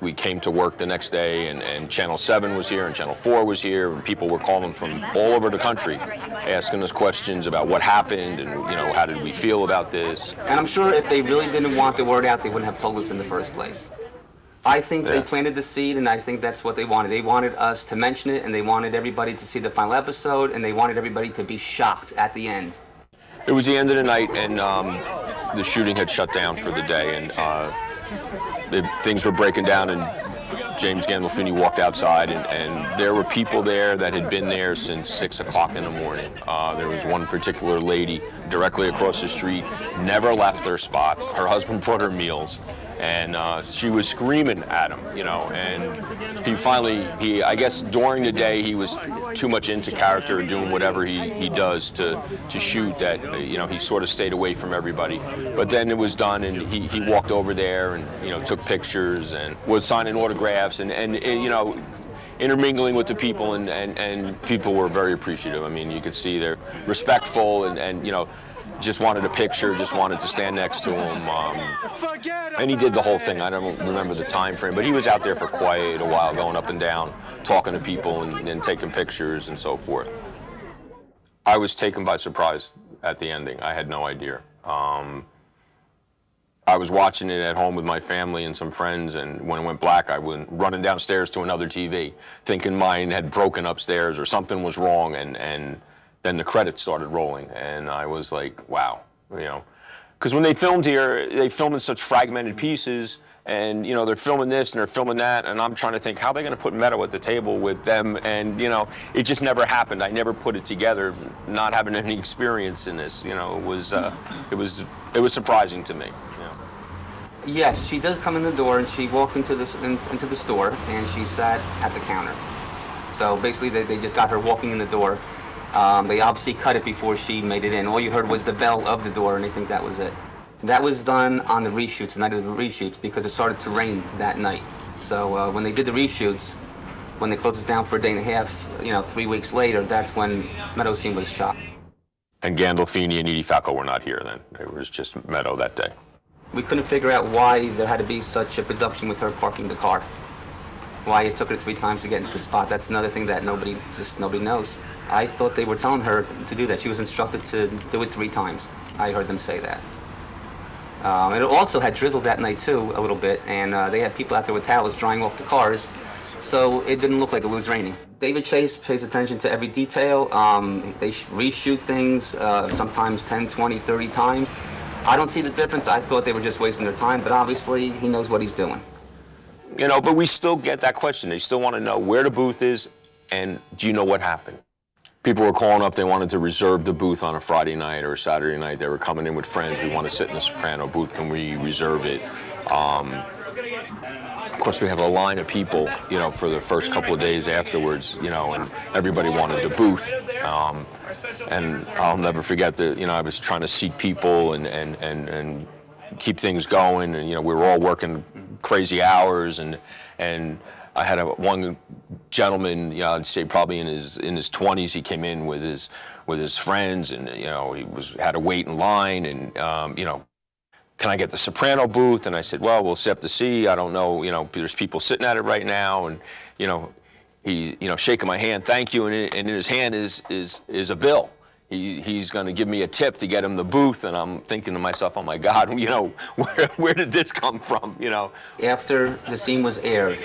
We came to work the next day, and Channel 7 was here, and Channel 4 was here, and people were calling from all over the country, asking us questions about what happened, and how did we feel about this. And I'm sure if they really didn't want the word out, they wouldn't have told us in the first place. I think they planted the seed, and I think that's what they wanted. They wanted us to mention it, and they wanted everybody to see the final episode, and they wanted everybody to be shocked at the end. It was the end of the night, and the shooting had shut down for the day, and things were breaking down, and James Gandolfini walked outside, and there were people there that had been there since 6 o'clock in the morning. There was one particular lady directly across the street, never left her spot. Her husband brought her meals, and she was screaming at him, you know, and I guess during the day he was too much into character and doing whatever he does to shoot that, you know, he sort of stayed away from everybody. But then it was done, and he walked over there and, you know, took pictures and was signing autographs and you know, intermingling with the people, and people were very appreciative. I mean, you could see they're respectful and you know, just wanted a picture, just wanted to stand next to him. And he did the whole thing. I don't remember the time frame, but he was out there for quite a while, going up and down, talking to people and taking pictures and so forth. I was taken by surprise at the ending. I had no idea. I was watching it at home with my family and some friends, and when it went black, I went running downstairs to another TV, thinking mine had broken upstairs or something was wrong, and then the credits started rolling, and I was like, wow, you know. Because when they filmed here, they film in such fragmented pieces, and, you know, they're filming this and they're filming that, and I'm trying to think, how are they going to put Meadow at the table with them? And, you know, it just never happened. I never put it together, not having any experience in this. You know, it was surprising to me. You know. Yes, she does come in the door, and she walked into the store, and she sat at the counter. So basically, they just got her walking in the door. They obviously cut it before she made it in. All you heard was the bell of the door, and I think that was it. That was done on the reshoots, the night of the reshoots, because it started to rain that night. So when they did the reshoots, when they closed it down for a day and a half, you know, 3 weeks later, that's when Meadow scene was shot. And Gandolfini and Edie Falco were not here then. It was just Meadow that day. We couldn't figure out why there had to be such a production with her parking the car. Why it took her 3 times to get into the spot. That's another thing that nobody knows. I thought they were telling her to do that. She was instructed to do it 3 times. I heard them say that. It also had drizzled that night too, a little bit, and they had people out there with towels drying off the cars, so it didn't look like it was raining. David Chase pays attention to every detail. They reshoot things sometimes 10, 20, 30 times. I don't see the difference. I thought they were just wasting their time, but obviously he knows what he's doing. You know, but we still get that question. They still want to know where the booth is, and do you know what happened? People were calling up, they wanted to reserve the booth on a Friday night or a Saturday night. They were coming in with friends. We want to sit in the Soprano booth. Can we reserve it? Of course, we have a line of people, you know, for the first couple of days afterwards, you know, and everybody wanted the booth. And I'll never forget that, you know, I was trying to seat people and keep things going. And, you know, we were all working crazy hours, and I had one gentleman, you know, I'd say probably in his 20s. He came in with his friends, and, you know, he had to wait in line, and you know, can I get the Soprano booth? And I said, well, we'll set up to see. I don't know, you know, there's people sitting at it right now, and, you know, he, you know, shaking my hand, thank you, and in his hand is a bill. He's going to give me a tip to get him the booth, and I'm thinking to myself, oh my God, you know, where did this come from, you know? After the scene was aired,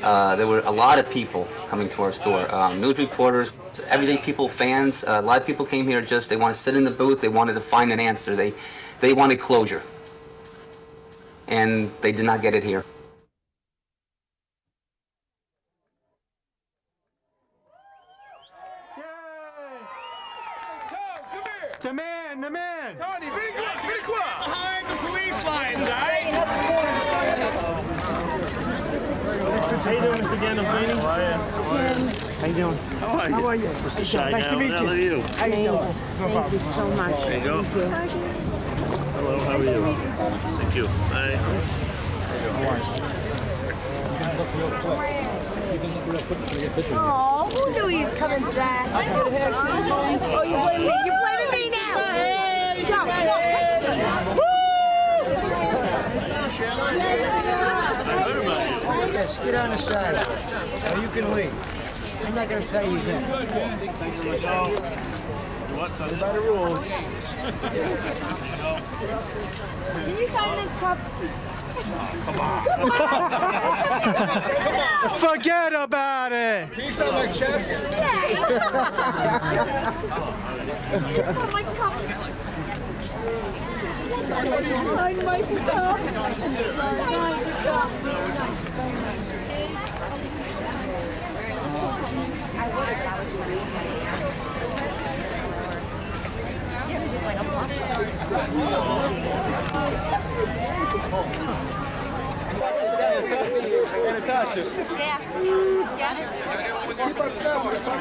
there were a lot of people coming to our store, news reporters, everyday people, fans. A lot of people came here they want to sit in the booth, they wanted to find an answer, they wanted closure. And they did not get it here. The man! Tony, bring it behind the police lines, right? How you doing, Mr. Gandolfini? How are you? How you doing? How are you? Mr. Shy Nice to meet you. How are you? How you doing? Thank you so much. There you go. Hello, how are you? Thank you. Hi. Oh, who knew he was coming back? Oh, you blaming me? You're blaming me now? Yes, get on the side. Or you can leave. I'm not going to tell you that. What? By the rules. Can you sign this cup? Forget about it! Piece on my chest? Natasha. Yeah. Just keep on snapping. Just talk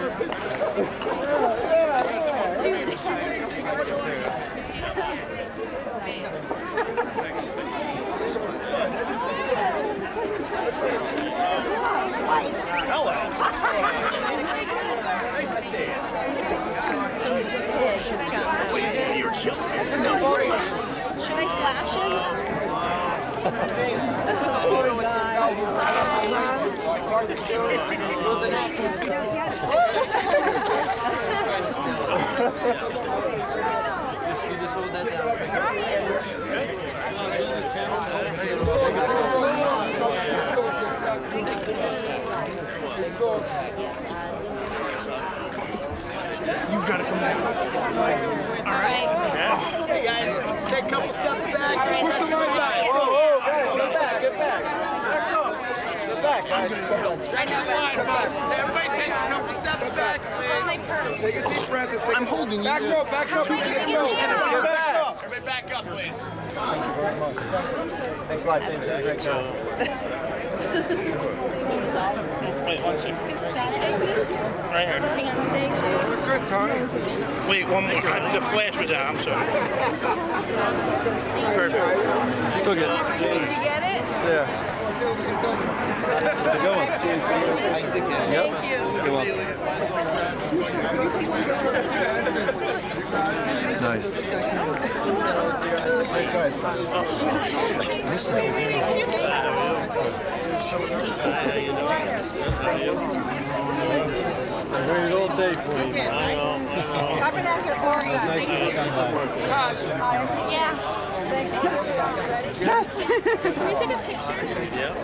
Nice to see you. Should I flash him? You've got to come down. All right. Hey guys, take a couple steps back. Push the line back. Whoa, get back, get back. Get back, guys. Stretch your line, folks. Everybody take a couple steps back, please. Take a deep breath. I'm holding you. Back up, back up. Let's go. Get back. Everybody back up, please. Thank you very much. Thanks a lot, James. Great job. Wait, one second. Right here. We're good, Connie. Wait, one more. The flash was out. I'm sorry. Perfect. Took it. Did you get it? There. It's a good one. Yep. Good one. Nice. I waited all day for you. I know. Copy that here for you. Nice to come by. Yeah. Yes. Can we take a picture?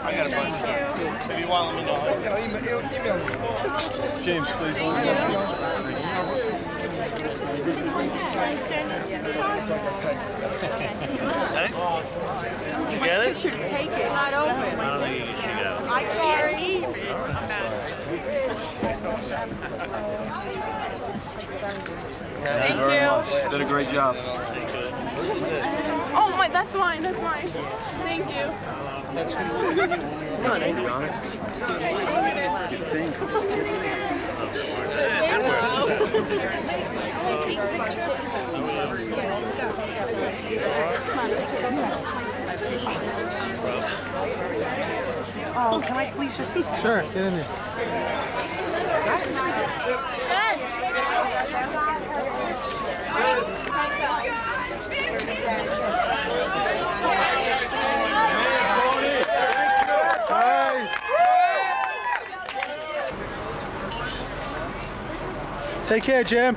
I got a bunch. Maybe you want to let me know. Email me. James, please. Can I send it to you? You get it? Take it. It's not open. I don't think you should go. I'm sorry. Thank you very much. Did a great job. Oh my, that's mine. That's mine. Thank you. That's good. Thank you. Oh, can I please just... Sure, get in there. Take care, Jim.